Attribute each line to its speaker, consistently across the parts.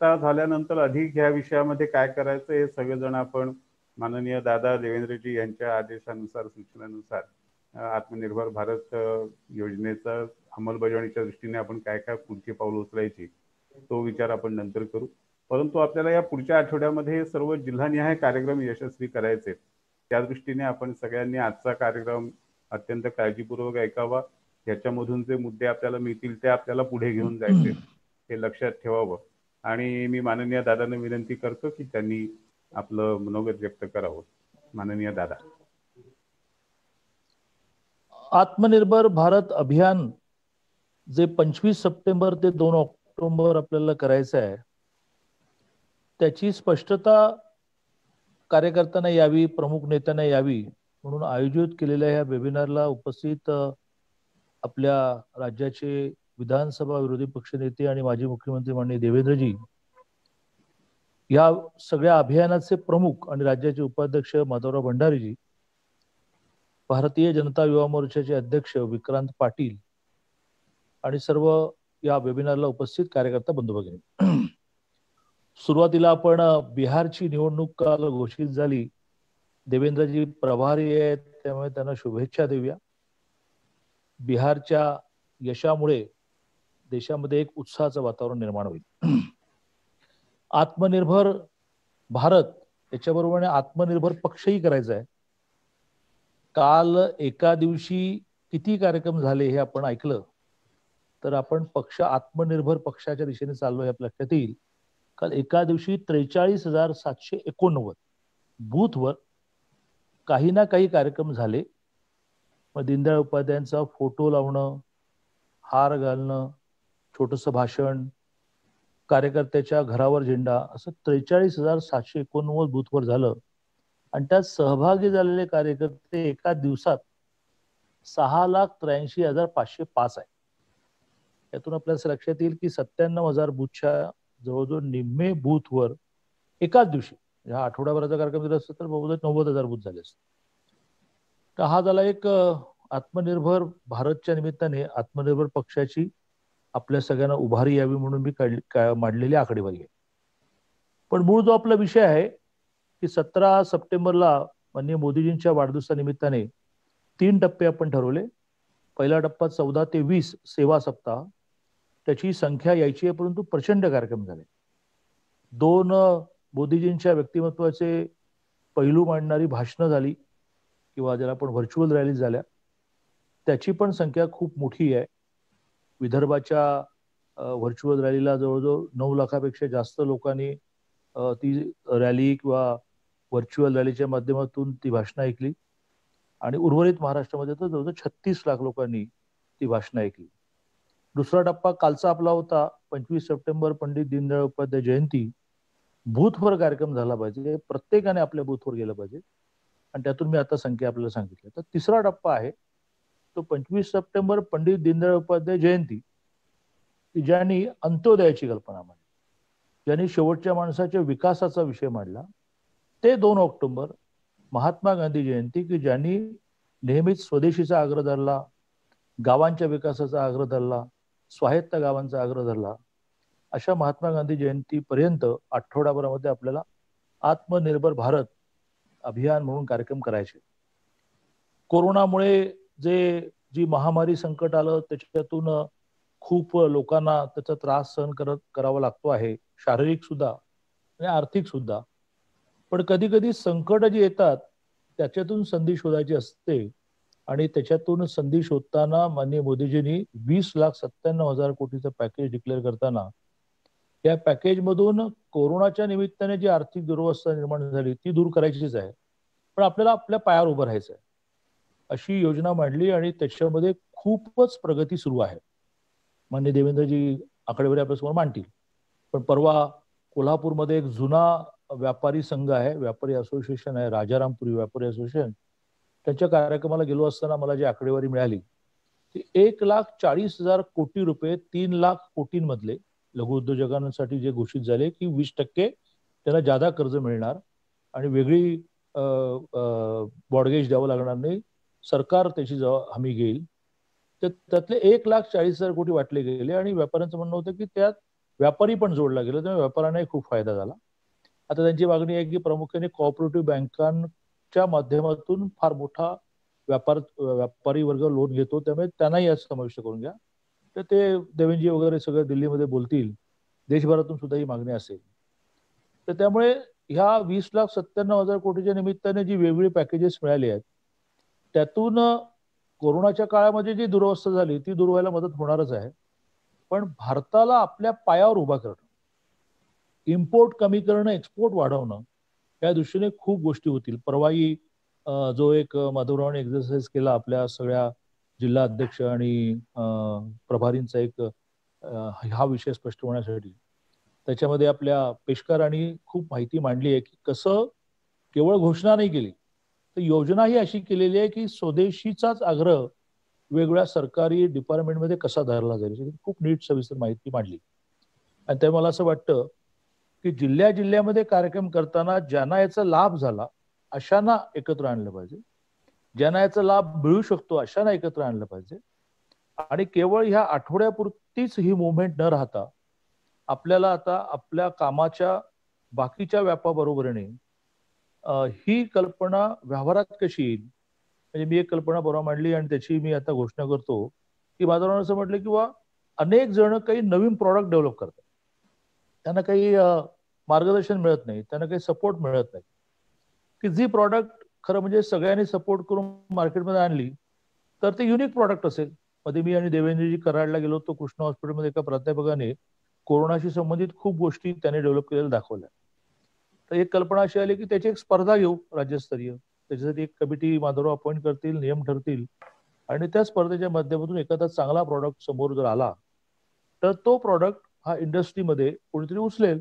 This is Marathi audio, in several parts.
Speaker 1: झाल्यानंतर अधिक ह्या विषयामध्ये काय करायचं हे सगळेजण आपण माननीय दादा देवेंद्रजी यांच्या आदेशानुसार सूचनेनुसार आत्मनिर्भर भारत योजनेचा अंमलबजावणीच्या दृष्टीने आपण काय काय पुढची पाऊल उचलायची तो विचार आपण नंतर करू. परंतु आपल्याला या पुढच्या आठवड्यामध्ये सर्व जिल्हानिहाय कार्यक्रम यशस्वी करायचे, त्या दृष्टीने आपण सगळ्यांनी आजचा कार्यक्रम अत्यंत काळजीपूर्वक ऐकावा. याच्यामधून जे मुद्दे आपल्याला मिळतील ते आपल्याला पुढे घेऊन जायचे हे लक्षात ठेवावं. आणि मी माननीय दादांना विनंती करतो की त्यांनी आपलं मनोगत व्यक्त करावं. माननीय दादा.
Speaker 2: आत्मनिर्भर भारत अभियान जे 25 सप्टेंबर ते 2 ऑक्टोबर आपल्याला करायचं आहे, त्याची स्पष्टता कार्यकर्त्यांना यावी, प्रमुख नेत्यांना यावी म्हणून आयोजित केलेल्या या वेबिनारला उपस्थित आपल्या राज्याचे विधानसभा विरोधी पक्षनेते आणि माजी मुख्यमंत्री माननीय देवेंद्रजी, या सगळ्या अभियानाचे प्रमुख आणि राज्याचे उपाध्यक्ष माधवराव भंडारीजी, भारतीय जनता युवा मोर्चाचे अध्यक्ष विक्रांत पाटील आणि सर्व या वेबिनारला उपस्थित कार्यकर्ता बंधू भगिनी. सुरुवातीला आपण बिहारची निवडणूक काल घोषित झाली. देवेंद्रजी प्रभारी आहेत त्यामुळे त्यांना शुभेच्छा देऊया. बिहारच्या यशामुळे देशामध्ये एक उत्साहाचं वातावरण निर्माण होईल. आत्मनिर्भर भारत याच्याबरोबर आत्मनिर्भर पक्षही करायचा आहे. काल एका दिवशी किती कार्यक्रम झाले हे आपण ऐकलं तर आपण पक्ष आत्मनिर्भर पक्षाच्या दिशेने चाललो हे आपल्या लक्षात येईल. काल एका दिवशी 43,789 बूथवर काही ना काही कार्यक्रम झाले. मग दीनदयाळ उपाध्यायांचा फोटो लावणं, हार घालणं, छोटंसं भाषण, कार्यकर्त्याच्या घरावर झेंडा, असं 43,789 बूथवर झालं. आणि त्यात सहभागी झालेले कार्यकर्ते एका दिवसात 6,83,505 आहे. यातून आपल्याला लक्षात येईल की 97,000 बूथच्या जवळजवळ निम्मे बूथवर एकाच दिवशी, हा आठवडाभराचा कार्यक्रम दिला असता तर बहुतेक 90,000 बूथ झाले असते. तर हा झाला एक आत्मनिर्भर भारतच्या निमित्ताने आत्मनिर्भर पक्षाची आपल्या सगळ्यांना उभारी यावी म्हणून मी मांडलेली आकडेवारी आहे. पण मूळ जो आपला विषय आहे की 17 सप्टेंबरला माननीय मोदीजींच्या वाढदिवसानिमित्ताने 3 टप्पे आपण ठरवले. पहिला टप्पा 14 ते 20 सेवा सप्ताह, त्याची संख्या यायची आहे परंतु प्रचंड कार्यक्रम झाले. 2 मोदीजींच्या व्यक्तिमत्वाचे पैलू मांडणारी भाषणं झाली किंवा ज्याला आपण व्हर्च्युअल रॅलीज झाल्या, त्याची पण संख्या खूप मोठी आहे. विदर्भाच्या व्हर्च्युअल रॅलीला जवळजवळ 9 लाखापेक्षा जास्त लोकांनी ती रॅली किंवा व्हर्च्युअल रॅलीच्या माध्यमातून ती भाषणं ऐकली आणि उर्वरित महाराष्ट्रामध्ये तर जवळजवळ 36 लाख लोकांनी ती भाषणं ऐकली. दुसरा टप्पा कालचा आपला होता 25 सप्टेंबर पंडित दीनदयाळ उपाध्याय जयंती. बूथवर कार्यक्रम झाला पाहिजे, प्रत्येकाने आपल्या बूथवर गेलं पाहिजे आणि त्यातून मी आता संख्या आपल्याला सांगितली. तर तिसरा टप्पा आहे तो 25 सप्टेंबर पंडित दीनदयाळ उपाध्याय जयंती, ज्यांनी अंत्योदयाची कल्पना मांडली, ज्यांनी शेवटच्या माणसाच्या विकासाचा विषय मांडला. ते 2 ऑक्टोबर महात्मा गांधी जयंती, की ज्यांनी नेहमीच स्वदेशीचा आग्रह धरला, गावांच्या विकासाचा आग्रह धरला, स्वायत्त गावांचा आग्रह धरला. अशा महात्मा गांधी जयंतीपर्यंत आठवडाभरामध्ये आपल्याला आत्मनिर्भर भारत अभियान म्हणून कार्यक्रम करायचे. कोरोनामुळे जी महामारी संकट आलं त्याच्यातून खूप लोकांना त्याचा त्रास सहन करावा लागतो आहे, शारीरिक सुद्धा आणि आर्थिक सुद्धा. पण कधी कधी संकट जी येतात त्याच्यातून संधी शोधायची असते आणि त्याच्यातून संधी शोधताना माननीय मोदीजींनी 20,97,000 कोटीचं पॅकेज डिक्लेअर करताना या पॅकेजमधून कोरोनाच्या निमित्ताने जी आर्थिक दुरवस्था निर्माण झाली ती दूर करायचीच आहे, पण आपल्याला आपल्या पायावर उभं राहायचं आहे अशी योजना मांडली आणि त्याच्यामध्ये खूपच प्रगती सुरू आहे. माननीय देवेंद्रजी आकडेवारी आपल्यासमोर मांडतील. पण परवा कोल्हापूरमध्ये एक जुना व्यापारी संघ आहे, व्यापारी असोसिएशन आहे, राजारामपुरी व्यापारी असोसिएशन, त्याच्या कार्यक्रमाला गेलो असताना मला जी आकडेवारी मिळाली ती 1,40,000 कोटी रुपये 3 लाख कोटींमधले लघु उद्योजकांसाठी जे घोषित झाले की 20% त्यांना जादा कर्ज मिळणार आणि वेगळी मॉर्गेज द्यावं लागणार नाही, सरकार त्याची हमी घेईल. तर त्यातले 1,40,000 कोटी वाटले गेले आणि व्यापाऱ्यांचं म्हणणं होतं की त्यात व्यापारी पण जोडला गेला, त्यामुळे व्यापाऱ्यांनाही खूप फायदा झाला. आता त्यांची मागणी आहे की प्रामुख्याने कोऑपरेटिव्ह बँकांच्या माध्यमातून फार मोठा व्यापारी वर्ग लोन घेतो, त्यामुळे त्यांनाही यात समाविष्ट करून घ्या. तर ते देवेंजी वगैरे सगळे दिल्लीमध्ये बोलतील, देशभरातून सुद्धा ही मागणी असेल. तर त्यामुळे ह्या 20,97,000 कोटीच्या निमित्ताने जी वेगवेगळी पॅकेजेस मिळाली आहेत, त्यातून कोरोनाच्या काळामध्ये जी दुरवस्था झाली ती दूर व्हायला मदत होणारच आहे. पण भारताला आपल्या पायावर उभा करणं, इम्पोर्ट कमी करणं, एक्सपोर्ट वाढवणं, या दृष्टीने खूप गोष्टी होतील. परवाही जो एक माधवरावांनी एक्सरसाइज केला आपल्या सगळ्या जिल्हा अध्यक्ष आणि प्रभारींचा एक हा विषय स्पष्ट होण्यासाठी, त्याच्यामध्ये आपल्या पेशकारांनी खूप माहिती मांडली आहे की कसं केवळ घोषणा नाही केली, तर योजनाही अशी केलेली आहे की स्वदेशीचाच आग्रह वेगवेगळ्या सरकारी डिपार्टमेंटमध्ये कसा धरला जाईल, खूप नीट सविस्तर माहिती मांडली. आणि त्यामुळे मला असं वाटतं की जिल्ह्यामध्ये कार्यक्रम करताना ज्यांना याचा लाभ झाला अशांना एकत्र आणलं पाहिजे, ज्यांना याचा लाभ मिळू शकतो अशांना एकत्र आणलं पाहिजे. आणि केवळ ह्या आठवड्यापुरतीच ही मुवमेंट न राहता आपल्याला आता आपल्या कामाच्या बाकीच्या व्यापाबरोबरीने ही कल्पना व्यवहारात कशी येईल. म्हणजे मी एक कल्पना परवा मांडली आणि त्याची मी आता घोषणा करतो की बाजारावर असं म्हटलं किंवा अनेक जण काही नवीन प्रॉडक्ट डेव्हलप करतात, त्यांना काही मार्गदर्शन मिळत नाही, त्यांना काही सपोर्ट मिळत नाही, की जी प्रॉडक्ट खरं म्हणजे सगळ्यांनी सपोर्ट करून मार्केटमध्ये आणली तर ते युनिक प्रॉडक्ट असेल. मध्ये मी आणि देवेंद्रजी कराडला गेलो होतो, कृष्णा हॉस्पिटलमध्ये एका प्राध्यापकाने कोरोनाशी संबंधित खूप गोष्टी त्याने डेव्हलप केलेल्या दाखवल्या. तर एक कल्पना अशी आली की त्याची एक स्पर्धा घेऊ राज्यस्तरीय, त्याच्यासाठी एक कमिटी माधवराव अपॉइंट करतील, नियम ठरतील आणि त्या स्पर्धेच्या माध्यमातून एखादा चांगला प्रॉडक्ट समोर जर आला तर तो प्रॉडक्ट हा इंडस्ट्रीमध्ये कोणीतरी उचलेल.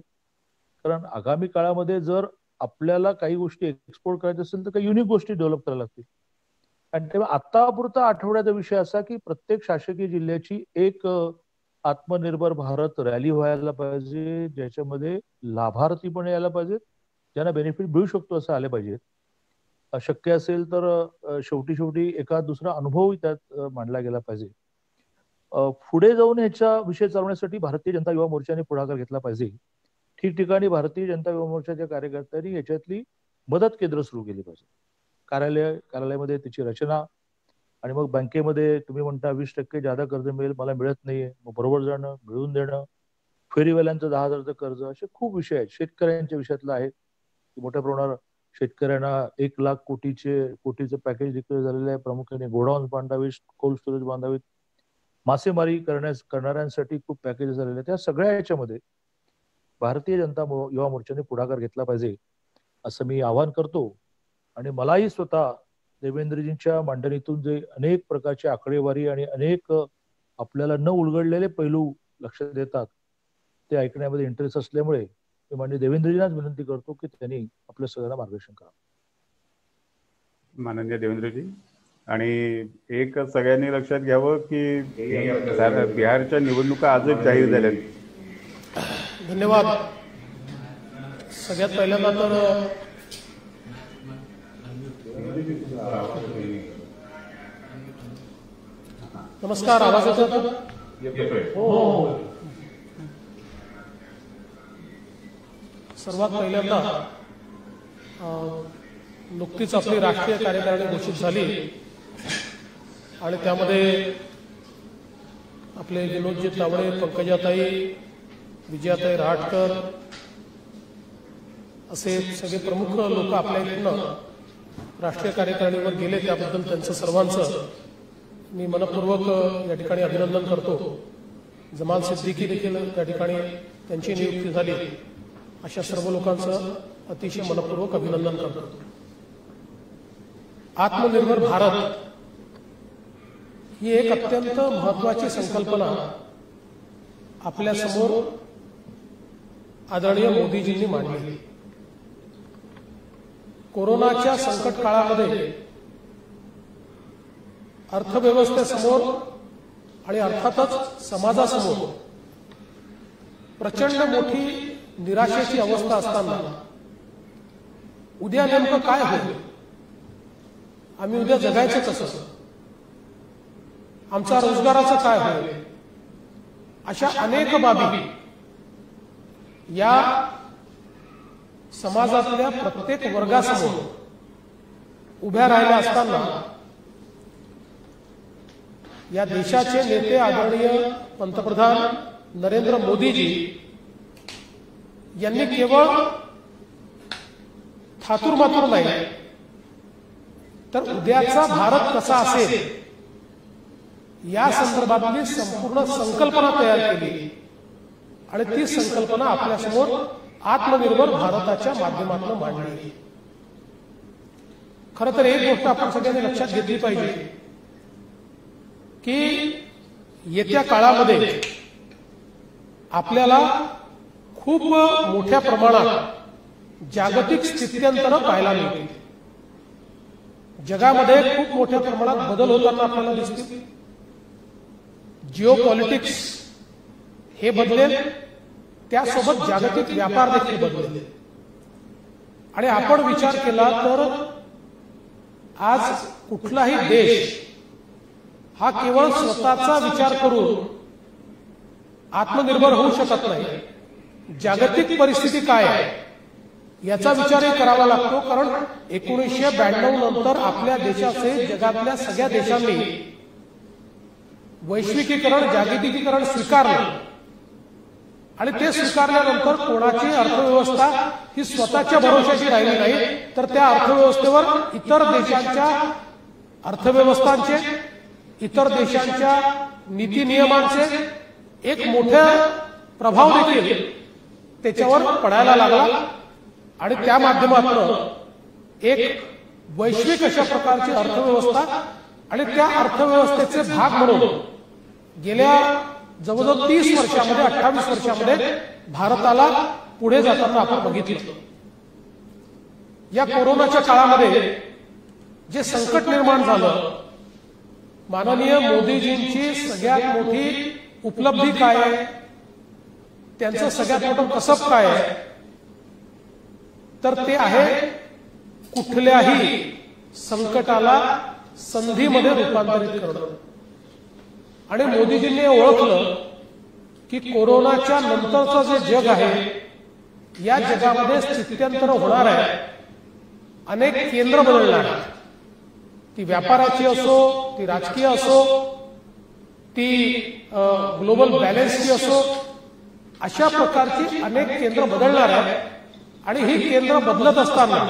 Speaker 2: कारण आगामी काळामध्ये जर आपल्याला काही गोष्टी एक्सपोर्ट करायच्या असेल तर काही युनिक गोष्टी डेव्हलप करायला लागतील. आणि तेव्हा आतापुरता आठवड्याचा विषय असा की प्रत्येक शासकीय जिल्ह्याची एक आत्मनिर्भर भारत रॅली व्हायला पाहिजे, ज्याच्यामध्ये लाभार्थी पण यायला पाहिजेत, ज्यांना बेनिफिट मिळू शकतो असं आले पाहिजेत. शक्य असेल तर शेवटी एका दुसरा अनुभवही त्यात मांडला गेला पाहिजे. पुढे जाऊन ह्याचा विषय चालवण्यासाठी भारतीय जनता युवा मोर्चाने पुढाकार घेतला पाहिजे. ठिकठिकाणी भारतीय जनता युवा मोर्चाच्या कार्यकर्त्यांनी याच्यातली मदत केंद्र सुरू केली पाहिजे. कार्यालयामध्ये त्याची रचना, आणि मग बँकेमध्ये तुम्ही म्हणता 20% जादा कर्ज मिळेल, मला मिळत नाहीये, मग बरोबर जाणं, मिळवून देणं, फेरीवाल्यांचं 10,000चं कर्ज, असे खूप विषय आहेत. शेतकऱ्यांच्या विषयातला आहे की मोठ्या प्रमाणावर शेतकऱ्यांना 1,00,000 कोटीचं पॅकेज डिक्लेअर झालेलं आहे. प्रामुख्याने गोडाऊन बांधावीत, कोल्ड स्टोरेज बांधावीत, मासेमारी करणाऱ्यांसाठी खूप पॅकेजेस झालेले आहेत. त्या सगळ्या याच्यामध्ये भारतीय जनता युवा मोर्चाने पुढाकार घेतला पाहिजे असं मी आवाहन करतो. आणि मलाही स्वतः देवेंद्रजींच्या मांडणीतून जे अनेक प्रकारचे आकडेवारी आणि अनेक आपल्याला न उलगडलेले पैलू लक्षात येतात ते ऐकण्यामध्ये इंटरेस्ट असल्यामुळे मी माननीय देवेंद्रजींनाच विनंती करतो की त्यांनी आपल्या सगळ्यांना मार्गदर्शन करावं.
Speaker 1: माननीय देवेंद्रजी, आणि एक सगळ्यांनी लक्षात घ्यावं की बिहारच्या निवडणुका आजच जाहीर झाल्यात.
Speaker 3: धन्यवाद. सगळ्यात पहिल्यांदा तर नमस्कार. आवाज येतोय? हो. सर्वात पहिल्यांदा नुकतीच आपली राष्ट्रीय कार्यकारिणी घोषित झाली आणि त्यामध्ये आपले विनोदजी तावडे, पंकजाताई, विजयाताई रहाटकर असे सगळे प्रमुख लोक आपल्या इथून राष्ट्रीय कार्यकारिणीवर गेले, त्याबद्दल त्यांचं सर्वांचं मी मनपूर्वक या ठिकाणी अभिनंदन करतो. जमाल सिद्दीकी देखील त्या ठिकाणी त्यांची नियुक्ती झाली. अशा सर्व लोकांचं अतिशय मनपूर्वक अभिनंदन करतो. आत्मनिर्भर भारत ही एक अत्यंत महत्वाची संकल्पना आपल्या समोर आदरणीय मोदीजींनी मांडली. कोरोनाच्या संकट काळामध्ये अर्थव्यवस्थेसमोर आणि अर्थातच समाजासमोर प्रचंड मोठी निराशेची अवस्था असताना उद्या नेमकं काय होईल, आम्ही उद्या जगायचं कसं, आमचा रोजगाराचं काय होईल, अशा अनेक बाबी या समाजातल्या प्रत्येक वर्गासमोर उभ्या राहिल्या असताना या देशाचे नेते आदरणीय पंतप्रधान नरेंद्र मोदीजी यांनी केवळ थातूरमातूर नाही तर उद्याचा भारत कसा असेल या संदर्भातली संपूर्ण संकल्पना तयार केली आणि ती संकल्पना आपल्यासमोर आत्मनिर्भर भारताच्या माध्यमातून मांडली. खरं तर एक गोष्ट आपण सगळ्यांनी लक्षात घेतली पाहिजे की येत्या काळामध्ये आपल्याला खूप मोठ्या प्रमाणात जागतिक स्थित्यंतरं पाहायला मिळतील. जगामध्ये खूप मोठ्या प्रमाणात बदल होताना आपल्याला दिसतील. जिओ पॉलिटिक्स हे बदलेल, त्यासोबत जागतिक व्यापार देखील बदलेल. आणि आपण विचार केला तर आज कुठलाही देश हा केवळ स्वतःचा विचार करून आत्मनिर्भर होऊ शकत नाही. जागतिक परिस्थिती काय आहे याचा विचारही करावा लागतो. कारण 1992 नंतर आपल्या देशाचे जगातल्या सगळ्या देशांनी वैश्विकीकरण, जागतिकीकरण स्वीकारलं आणि ते स्वीकारल्यानंतर कोणाची अर्थव्यवस्था ही स्वतःच्या भरोशाची राहिली नाही, तर त्या अर्थव्यवस्थेवर इतर देशांच्या अर्थव्यवस्थांचे, इतर देशांच्या नीती नियमांचे एक मोठा प्रभाव देखील त्याच्यावर पडायला लागला आणि त्या माध्यमातून एक वैश्विक अशा प्रकारची अर्थव्यवस्था आणि त्या अर्थव्यवस्थेचे भाग म्हणून गेल्या जवळजवळ 30 वर्षामध्ये, 28 वर्षामध्ये भारताला पुढे जाताना आपण बघितलं. या कोरोनाच्या काळामध्ये जे संकट निर्माण झालं, माननीय मोदीजींची सगळ्यात मोठी उपलब्धी काय आहे, त्यांचं सगळ्यात मोठं कसब काय आहे, तर ते आहे कुठल्याही संकटाला संधीमध्ये रूपांतरित करणं. आणि मोदीजींनी ओळखलं की कोरोनाच्या नंतरचं जे जग आहे या जगामध्ये स्थित्यंतर होणार आहे. अनेक केंद्र बदलणार, ती व्यापाराची असो, ती राजकीय असो, ती ग्लोबल बॅलन्सची असो, अशा प्रकारची अनेक केंद्र बदलणार आहेत. आणि ही केंद्र बदलत असताना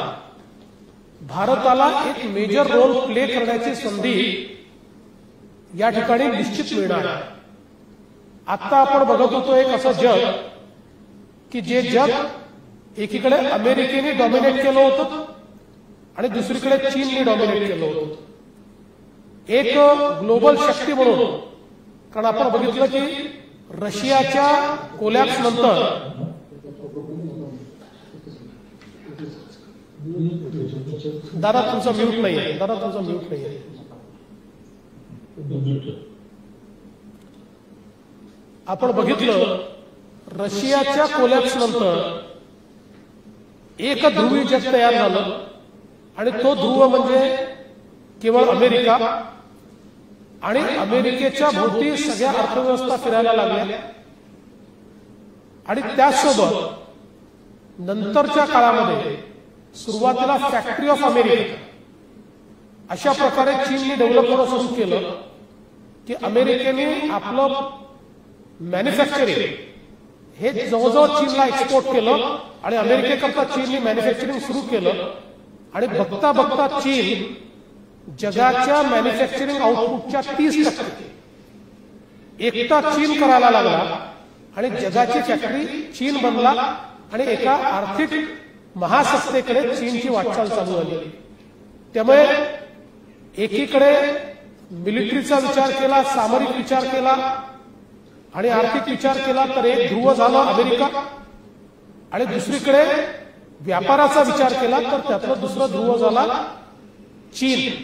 Speaker 3: भारताला एक मेजर रोल प्ले करण्याची संधी या ठिकाणी निश्चित मिळणार आहे. आता आपण बघत होतो एक असं जग की जे जग एकीकडे अमेरिकेने डॉमिनेट केलं होतं आणि दुसरीकडे चीनने डॉमिनेट केलं होतं. एक ग्लोबल शक्ती म्हणून, कारण आपण बघितलं की रशियाच्या कोलॅप्स नंतर दादा तुमचा म्यूट नाहीये, दादा तुमचा म्यूट नाहीये. आपण बघितलं रशियाच्या कोलॅप्स नंतर एक ध्रुवी जग तयार झालं आणि तो ध्रुव म्हणजे केवळ अमेरिका. आणि अमेरिकेच्या भोवती सगळ्या अर्थव्यवस्था फिरायला लागल्या आणि त्यासोबत नंतरच्या काळामध्ये सुरुवातीला फॅक्टरी ऑफ अमेरिका अशा प्रकारे चीनने डेव्हलप करणं सुरू केलं की अमेरिकेने आपलं मॅन्युफॅक्चरिंग हे जवळजवळ चीनला एक्सपोर्ट केलं आणि अमेरिकेकरता चीनने मॅन्युफॅक्चरिंग सुरू केलं. आणि बघता बघता चीन जगाच्या मॅन्युफॅक्चरिंग आउटपुटच्या 30% एकटा चीन करायला लागला आणि जगाची फॅक्टरी चीन बनला आणि एका आर्थिक महासत्तेकडे चीनची वाटचाल चालू झाली. त्यामुळे एकीकडे मिलिटरीचा विचार केला, सामरिक विचार केला आणि आर्थिक विचार केला तर एक ध्रुव झाला अमेरिका आणि दुसरीकडे व्यापाराचा विचार केला तर त्यातला दुसरा ध्रुव झाला चीन.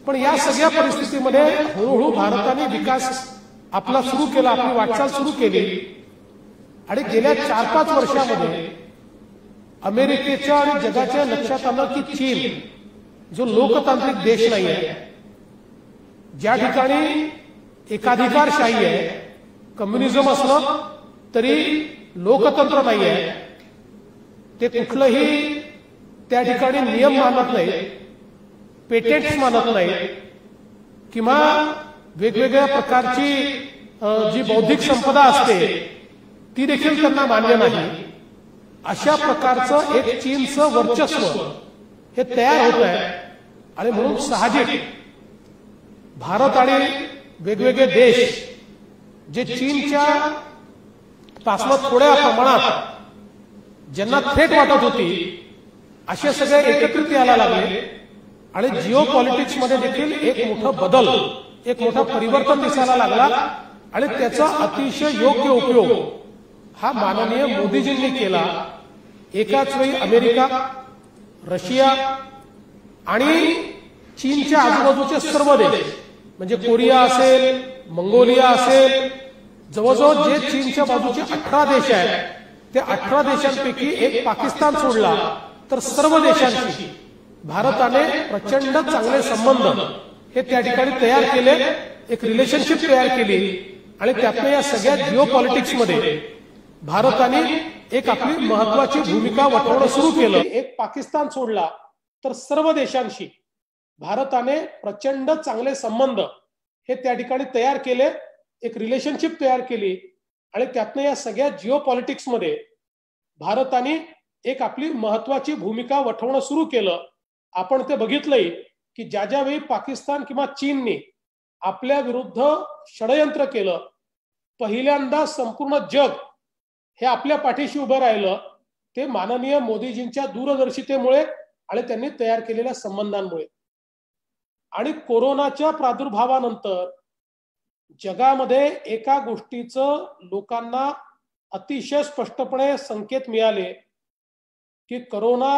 Speaker 3: पण या सगळ्या परिस्थितीमध्ये हळूहळू भारताने विकास आपला सुरू केला, आपली वाटचाल सुरू केली आणि गेल्या 4-5 वर्षामध्ये अमेरिकेच्या आणि जगाच्या लक्षात आलं की चीन जो लोकतांत्रिक देश नाही आहे, ज्या ठिकाणी एकाधिकारशाही आहे, कम्युनिझम असलं तरी लोकतंत्र नाही आहे, ते कुठलंही त्या ठिकाणी नियम मानत नाही, पेटेंट्स मानत नाही, किंवा वेगवेगळ्या प्रकारची जी बौद्धिक संपदा असते ती देखील त्यांना मान्य नाही. अशा प्रकारचं एक चीनचं वर्चस्व हे तयार होत आहे. आणि म्हणून साहजिक भारत आणि वेगवेगळे देश जे चीनच्या पासून थोड्या प्रमाणात ज्यांना थ्रेट वाटत होती असे सगळे एकत्रित यायला लागले आणि जिओ पॉलिटिक्स मध्ये देखील एक मोठा बदल, एक मोठा परिवर्तन दिसायला लागला. आणि त्याचा अतिशय योग्य उपयोग हा माननीय मोदीजींनी केला. एकाच वेळी अमेरिका, रशिया आणि चीनच्या आजूबाजूचे सर्व देश म्हणजे कोरिया असेल, मंगोलिया असेल, जवळजवळ जे चीनच्या बाजूचे 18 देश आहेत ते 18 देशांपैकी एक पाकिस्तान सोडला तर सर्व देशांशी भारताने प्रचंड चांगले संबंध हे त्या ठिकाणी तयार केले, एक रिलेशनशिप तयार केली. आणि त्यातल्या या सगळ्या जिओ पॉलिटिक्समध्ये भारताने एक आपली महत्वाची भूमिका वठवणं सुरू केलं. एक पाकिस्तान सोडला तर सर्व देशांशी भारताने प्रचंड चांगले संबंध हे त्या ठिकाणी तयार केले, एक रिलेशनशिप तयार केली. आणि त्यातनं या सगळ्या जिओ पॉलिटिक्समध्ये भारताने एक आपली महत्वाची भूमिका वठवणं सुरू केलं. आपण ते बघितलंय की ज्या ज्यावेळी पाकिस्तान किंवा चीनने आपल्या विरुद्ध षडयंत्र केलं, पहिल्यांदा संपूर्ण जग हे आपल्या पाठीशी उभं राहिलं. ते माननीय मोदीजींच्या दूरदर्शितेमुळे आणि त्यांनी तयार केलेल्या संबंधांमुळे. आणि कोरोनाच्या प्रादुर्भावानंतर जगामध्ये एका गोष्टीचं लोकांना अतिशय स्पष्टपणे संकेत मिळाले की कोरोना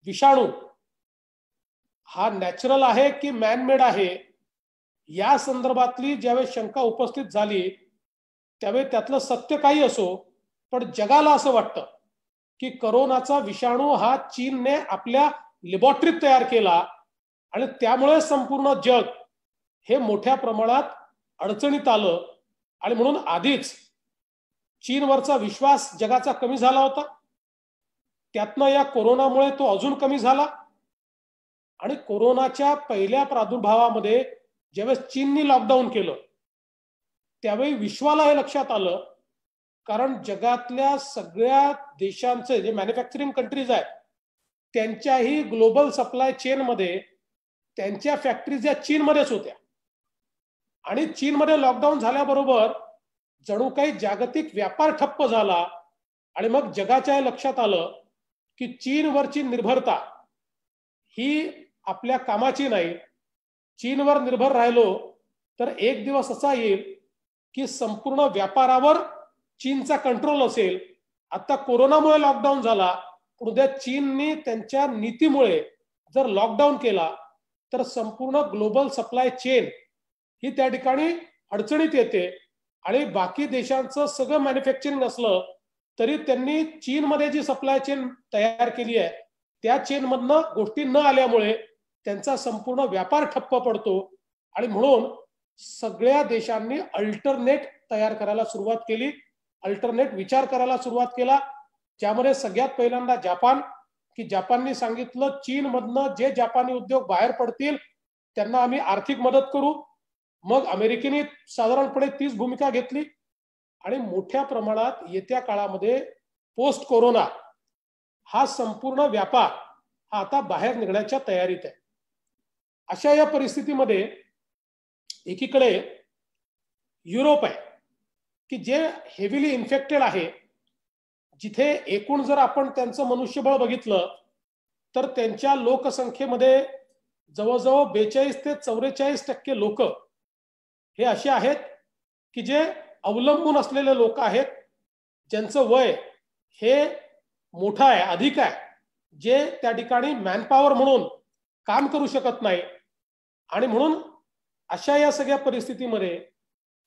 Speaker 3: विषाणू हा नॅचरल आहे की मॅनमेड आहे, या संदर्भातली ज्यावेळी शंका उपस्थित झाली त्यावेळी त्यातलं सत्य काही असो, पण जगाला असं वाटतं की कोरोनाचा विषाणू हा चीनने आपल्या लॅबोरेटरीत तयार केला आणि त्यामुळे संपूर्ण जग हे मोठ्या प्रमाणात अडचणीत आलं. आणि म्हणून आधीच चीनवरचा विश्वास जगाचा कमी झाला होता, त्यातनं या कोरोनामुळे तो अजून कमी झाला. आणि कोरोनाच्या पहिल्या प्रादुर्भावामध्ये ज्यावेळेस चीननी लॉकडाऊन केलं त्यावेळी विश्वाला हे लक्षात आलं, कारण जगातल्या सगळ्या देशांचे जे मॅन्युफॅक्चरिंग कंट्रीज आहेत त्यांच्याही ग्लोबल सप्लाय चेनमध्ये त्यांच्या फॅक्टरीज या चीनमध्येच होत्या. आणि चीनमध्ये लॉकडाऊन झाल्याबरोबर जणू काही जागतिक व्यापार ठप्प झाला. आणि मग जगाच्या लक्षात आलं की चीनवरची निर्भरता ही आपल्या कामाची नाही. चीनवर निर्भर राहिलो तर एक दिवस असा येईल की संपूर्ण व्यापारावर चीनचा कंट्रोल असेल. आता कोरोनामुळे लॉकडाऊन झाला, पण उद्या चीननी त्यांच्या नीतीमुळे जर लॉकडाऊन केला तर संपूर्ण ग्लोबल सप्लाय चेन ही त्या ठिकाणी अडचणीत येते. आणि बाकी देशांचं सगळं मॅन्युफॅक्चरिंग असलं तरी त्यांनी चीनमध्ये जी सप्लाय चेन तयार केली आहे त्या चेनमधनं गोष्टी न आल्यामुळे त्यांचा संपूर्ण व्यापार ठप्प पडतो. आणि म्हणून सगळ्या देशांनी अल्टरनेट तयार करायला सुरुवात केली, अल्टरनेट विचार करायला सुरुवात केला. ज्यामध्ये सगळ्यात पहिल्यांदा जपान, की जपानने सांगितलं चीनमधनं जे जपानी उद्योग बाहेर पडतील त्यांना आम्ही आर्थिक मदत करू. मग अमेरिकेने साधारणपणे तीच भूमिका घेतली. आणि मोठ्या प्रमाणात येत्या काळामध्ये पोस्ट कोरोना हा संपूर्ण व्यापार हा आता बाहेर निघण्याच्या तयारीत आहे. अशा या परिस्थितीमध्ये एकीकडे युरोप आहे की जे हेविली इन्फेक्टेड आहे, जिथे एकूण जर आपण त्यांचं मनुष्यबळ बघितलं तर त्यांच्या लोकसंख्येमध्ये जवळजवळ 42 ते 44% लोक हे असे आहेत की जे अवलंबून असलेले लोक आहेत, ज्यांचं वय हे मोठं आहे, अधिक आहे, जे त्या ठिकाणी मॅनपॉवर म्हणून काम करू शकत नाही. आणि म्हणून अशा या सगळ्या परिस्थितीमध्ये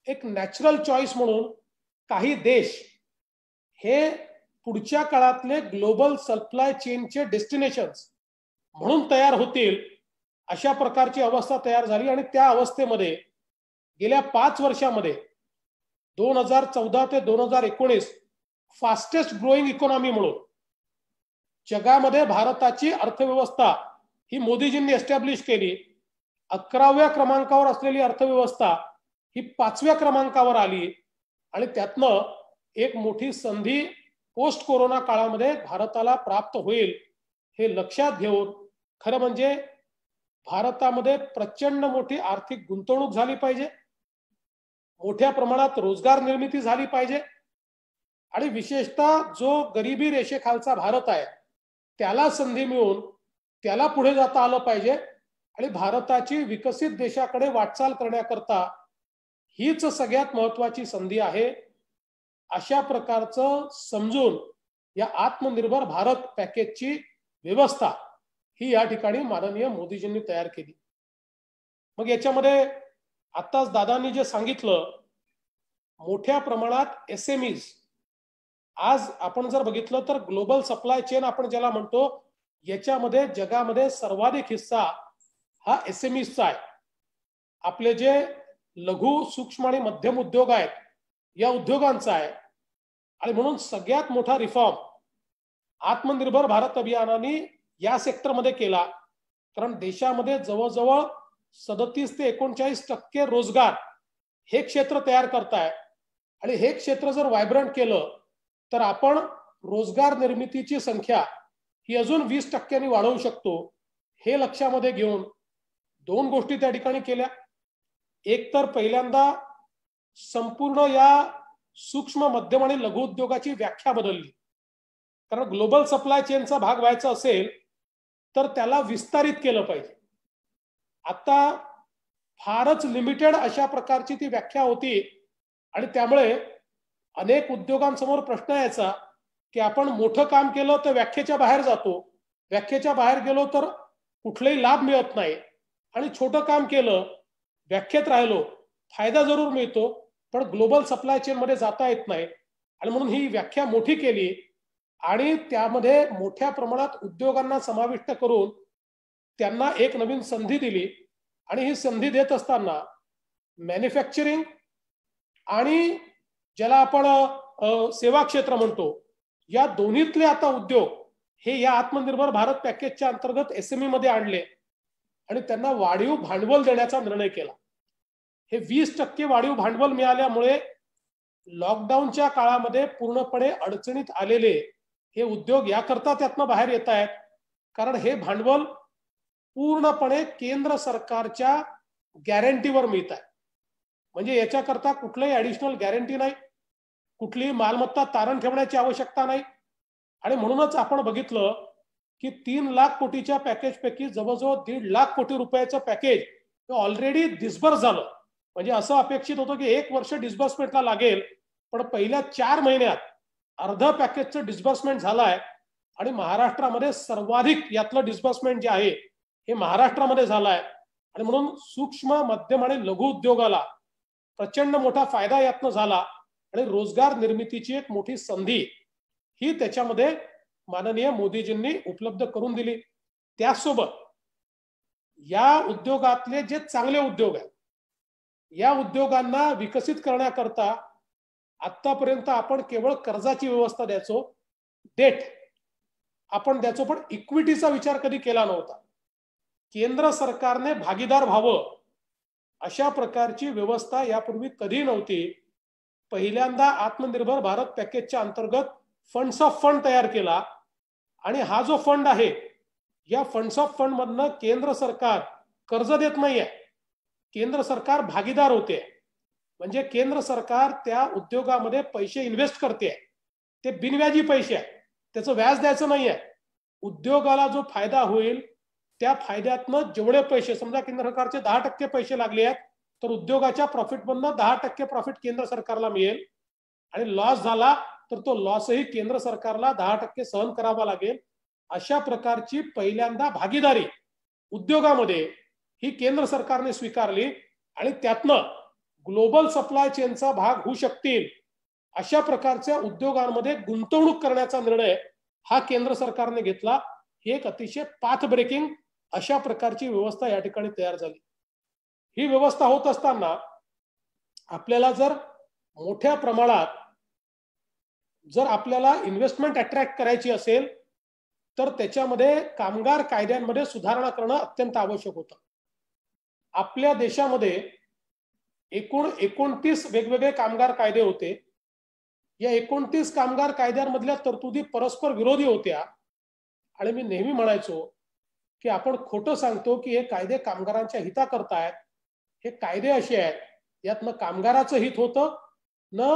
Speaker 3: एक नॅचरल चॉईस म्हणून काही देश हे पुढच्या काळातले ग्लोबल सप्लाय चेनचे डेस्टिनेशन्स म्हणून तयार होतील, अशा प्रकारची अवस्था तयार झाली. आणि त्या अवस्थेमध्ये गेल्या 5 वर्षामध्ये 2014 ते 2019 फास्टेस्ट ग्रोईंग इकॉनॉमी म्हणून जगामध्ये भारताची अर्थव्यवस्था ही मोदीजींनी एस्टॅब्लिश केली. 11व्या क्रमांकावर असलेली अर्थव्यवस्था ही 5व्या क्रमांकावर आली आणि त्यातनं एक मोठी संधी पोस्ट कोरोना काळामध्ये भारताला प्राप्त होईल हे लक्षात घेऊन खरं म्हणजे भारतामध्ये प्रचंड मोठी आर्थिक गुंतवणूक झाली पाहिजे, मोठ्या प्रमाणात रोजगार निर्मिती झाली पाहिजे आणि विशेषतः जो गरिबी रेषेखालचा भारत आहे त्याला संधी मिळून त्याला पुढे जाता आलं पाहिजे आणि भारताची विकसित देशाकडे वाटचाल करण्याकरता हीच सगळ्यात महत्वाची संधी आहे. अशा प्रकारचं समजून या आत्मनिर्भर भारत पॅकेजची व्यवस्था ही या ठिकाणी माननीय मोदीजींनी तयार केली. मग याच्यामध्ये आताच दादांनी जे सांगितलं, मोठ्या प्रमाणात SMEs, आज आपण जर बघितलं तर ग्लोबल सप्लाय चेन आपण ज्याला म्हणतो, याच्यामध्ये जगामध्ये सर्वाधिक हिस्सा हा SMEsचा आहे. आपले जे लघु सूक्ष्म आणि मध्यम उद्योग आहेत या उद्योगांचा आहे आणि म्हणून सगळ्यात मोठा रिफॉर्म आत्मनिर्भर भारत अभियानाने या सेक्टरमध्ये केला. कारण देशामध्ये जवळजवळ 37 ते 39% रोजगार हे क्षेत्र तयार करताय आणि हे क्षेत्र जर व्हायब्रंट केलं तर आपण रोजगार निर्मितीची संख्या ही अजून 20% वाढवू शकतो. हे लक्षामध्ये घेऊन दोन गोष्टी त्या ठिकाणी केल्या. एक तर पहिल्यांदा संपूर्ण या सूक्ष्म मध्यम आणि लघु उद्योगाची व्याख्या बदलली. कारण ग्लोबल सप्लाय चेनचा भाग व्हायचा असेल तर त्याला विस्तारित केलं पाहिजे. आता फारच लिमिटेड अशा प्रकारची ती व्याख्या होती आणि त्यामुळे अनेक उद्योगांसमोर प्रश्न यायचा की आपण मोठं काम केलं तर व्याख्येच्या बाहेर जातो, व्याख्येच्या बाहेर गेलो तर कुठलाही लाभ मिळत नाही आणि छोटं काम केलं व्याख्येत राहिलो फायदा जरूर मिळतो पण ग्लोबल सप्लाय चेन मध्ये जाता येत नाही. आणि म्हणून ही व्याख्या मोठी केली आणि त्यामध्ये मोठ्या प्रमाणात उद्योगांना समाविष्ट करून त्यांना एक नवीन संधी दिली. आणि ही संधी देत असताना मॅन्युफॅक्चरिंग आणि ज्याला आपण सेवा क्षेत्र म्हणतो या दोन्हीतले आता उद्योग हे या आत्मनिर्भर भारत पॅकेजच्या अंतर्गत SME मध्ये आणले आणि त्यांना वाढीव भांडवल देण्याचा निर्णय केला. हे 20% वाढीव भांडवल मिळाल्यामुळे लॉकडाऊनच्या काळामध्ये पूर्णपणे अडचणीत आलेले हे उद्योग याकरता त्यातनं बाहेर येत आहेत कारण हे भांडवल पूर्णपणे केंद्र सरकारच्या गॅरंटीवर मिळत आहे. म्हणजे याच्याकरता कुठलंही ऍडिशनल गॅरंटी नाही, कुठलीही मालमत्ता तारण ठेवण्याची आवश्यकता नाही. आणि म्हणूनच आपण बघितलं की 3 लाख कोटीच्या पॅकेजपैकी जवळजवळ 1.5 लाख कोटी रुपयाचं पॅकेज ऑलरेडी डिस्बर्स झालं. म्हणजे असं अपेक्षित होतं की 1 वर्ष डिस्बर्समेंटला लागेल पण पहिल्या 4 महिन्यात अर्ध पॅकेजचं डिस्बर्समेंट झालंय आणि महाराष्ट्रामध्ये सर्वाधिक यातलं डिस्बर्समेंट जे आहे हे महाराष्ट्रामध्ये झालंय. आणि म्हणून सूक्ष्म मध्यम आणि लघु उद्योगाला प्रचंड मोठा फायदा यातनं झाला आणि रोजगार निर्मितीची एक मोठी संधी ही त्याच्यामध्ये माननीय मोदीजींनी उपलब्ध करून दिली. त्यासोबत या उद्योगातले जे चांगले उद्योग आहेत या उद्योगांना विकसित करण्याकरता आतापर्यंत आपण केवळ कर्जाची व्यवस्था द्यायचो, डेट आपण द्यायचो, पण इक्विटीचा विचार कधी केला नव्हता. केंद्र सरकारने भागीदार व्हावं अशा प्रकारची व्यवस्था यापूर्वी कधी नव्हती. पहिल्यांदा आत्मनिर्भर भारत पॅकेजच्या अंतर्गत फंड्स ऑफ फंड तयार केला आणि हा जो फंड आहे या फंड्स ऑफ फंड मधनं केंद्र सरकार कर्ज देत नाहीये, केंद्र सरकार भागीदार होते. म्हणजे केंद्र सरकार त्या उद्योगामध्ये पैसे इन्व्हेस्ट करते, ते बिनव्याजी पैसे आहे, त्याचं व्याज द्यायचं नाहीये. उद्योगाला जो फायदा होईल त्या फायद्यातनं जेवढे पैसे, समजा केंद्र सरकारचे 10% पैसे लागले आहेत तर उद्योगाच्या प्रॉफिट मधनं 10% प्रॉफिट केंद्र सरकारला मिळेल आणि लॉस झाला तर तो लॉसही केंद्र सरकारला 10% सहन करावा लागेल. अशा प्रकारची पहिल्यांदा भागीदारी उद्योगामध्ये ही केंद्र सरकारने स्वीकारली आणि त्यातनं ग्लोबल सप्लाय चेनचा भाग होऊ शकतील अशा प्रकारच्या उद्योगांमध्ये गुंतवणूक करण्याचा निर्णय हा केंद्र सरकारने घेतला. ही एक अतिशय पाथ ब्रेकिंग अशा प्रकारची व्यवस्था या ठिकाणी तयार झाली. ही व्यवस्था होत असताना आपल्याला जर मोठ्या प्रमाणात जर आपल्याला इन्व्हेस्टमेंट अट्रॅक्ट करायची असेल तर त्याच्यामध्ये कामगार कायद्यांमध्ये सुधारणा करणं अत्यंत आवश्यक होतं. आपल्या देशामध्ये एकूण 29 वेगवेगळे कामगार कायदे होते. या 29 कामगार कायद्यांमधल्या तरतुदी परस्पर विरोधी होत्या आणि मी नेहमी म्हणायचो की आपण खोटं सांगतो की हे कायदे कामगारांच्या हिताकरता आहेत. हे कायदे असे आहेत यात न कामगाराचं हित होतं न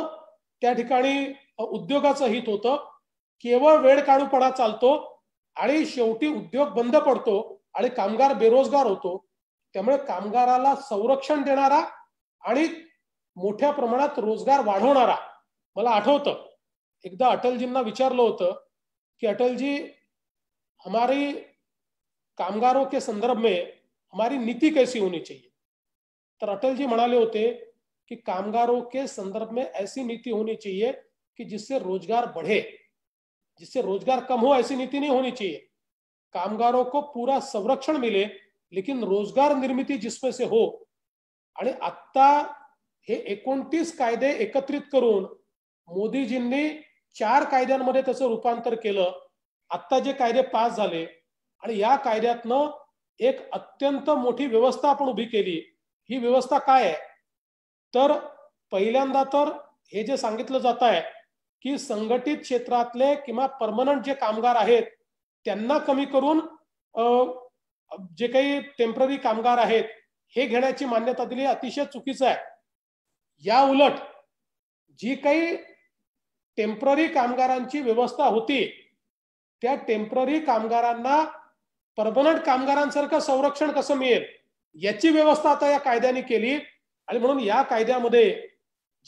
Speaker 3: त्या ठिकाणी उद्योगाचं हित होतं. केवळ वेळकाढूपणा चालतो आणि शेवटी उद्योग बंद पडतो आणि कामगार बेरोजगार होतो. त्यामुळे कामगाराला संरक्षण देणारा आणि मोठ्या प्रमाणात रोजगार वाढवणारा. मला आठवतं एकदा अटलजींना विचारलं होतं की अटलजी हमारी कामगारों के संदर्भ में हमारी नीति कैसी होनी चाहिए. तर अटल जी म्हणाले होते कि कामगारों के संदर्भ में ऐसी नीति होनी चाहिए कि जिससे रोजगार बढ़े, जिससे रोजगार कम हो ऐसी नीति नहीं होनी चाहिए. कामगारों को पूरा संरक्षण मिले लेकिन रोजगार निर्मिती जिसमें से हो. आणि आता हे 29 कायदे एकत्रित करून मोदीजींनी 4 कायद्यांमध्ये त्याचं रूपांतर केलं. आता जे कायदे पास झाले आणि या कायद्यातनं एक अत्यंत मोठी व्यवस्था आपण उभी केली. ही व्यवस्था काय आहे तर पहिल्यांदा तर हे जे सांगितलं जात आहे की संघटित क्षेत्रातले किंवा परमनंट जे कामगार आहेत त्यांना कमी करून जे काही टेम्पररी कामगार आहेत हे घेण्याची मान्यता दिली. अतिशय चुकीचं आहे. या उलट जी काही टेम्पररी कामगारांची व्यवस्था होती त्या टेम्पररी कामगारांना परमनंट कामगारांसारखं संरक्षण कसं मिळेल याची व्यवस्था आता या कायद्याने केली. आणि म्हणून या कायद्यामध्ये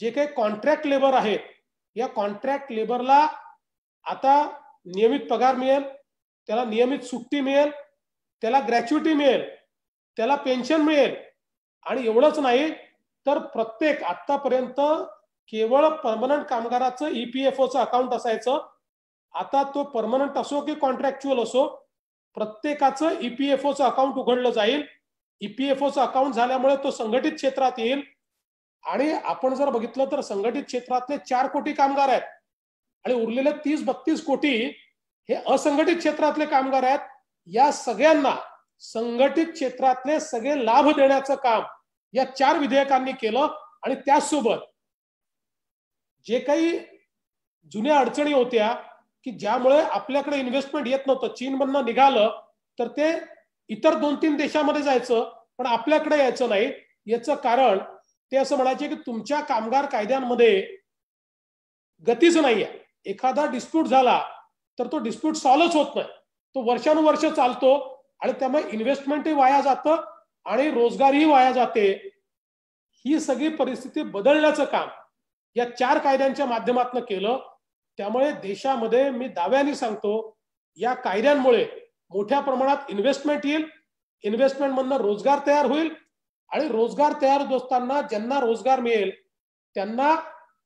Speaker 3: जे काही कॉन्ट्रॅक्ट लेबर आहेत या कॉन्ट्रॅक्ट लेबरला आता नियमित पगार मिळेल, त्याला नियमित सुट्टी मिळेल, त्याला ग्रॅच्युटी मिळेल, त्याला पेन्शन मिळेल. आणि एवढंच नाही तर प्रत्येक आतापर्यंत केवळ परमनंट कामगाराचं EPFOचं अकाउंट असायचं. आता तो परमनंट असो की कॉन्ट्रॅक्च्युअल असो प्रत्येकाचं EPFOचं अकाउंट उघडलं जाईल. EPFOचं अकाउंट झाल्यामुळे तो संघटित क्षेत्रात येईल. आणि आपण जर बघितलं तर संघटित क्षेत्रातले 4 कोटी कामगार आहेत आणि उरलेले 30-32 कोटी हे असंघटित क्षेत्रातले कामगार आहेत. या सगळ्यांना संघटित क्षेत्रातले सगळे लाभ देण्याचं काम या 4 विधेयकांनी केलं. आणि त्याचसोबत जे काही जुन्या अडचणी होत्या की ज्यामुळे आपल्याकडे इन्व्हेस्टमेंट येत नव्हतं, चीनमधनं निघालं तर ते इतर 2-3 देशामध्ये जायचं पण आपल्याकडे यायचं नाही. याचं कारण ते असं म्हणायचे की तुमच्या कामगार कायद्यांमध्ये गतीच नाहीये. एखादा डिस्प्यूट झाला तर तो डिस्प्यूट सॉल्व्हच होत नाही, तो वर्षानुवर्ष चालतो आणि त्यामुळे इन्व्हेस्टमेंटही वाया जातं आणि रोजगारही वाया जाते. ही सगळी परिस्थिती बदलण्याचं काम या 4 कायद्यांच्या माध्यमातून केलं. त्यामुळे देशामध्ये मी दाव्याने सांगतो या कायद्यांमुळे मोठ्या प्रमाणात इन्व्हेस्टमेंट येईल, इन्व्हेस्टमेंटमधनं रोजगार तयार होईल आणि रोजगार तयार होत असताना ज्यांना रोजगार मिळेल त्यांना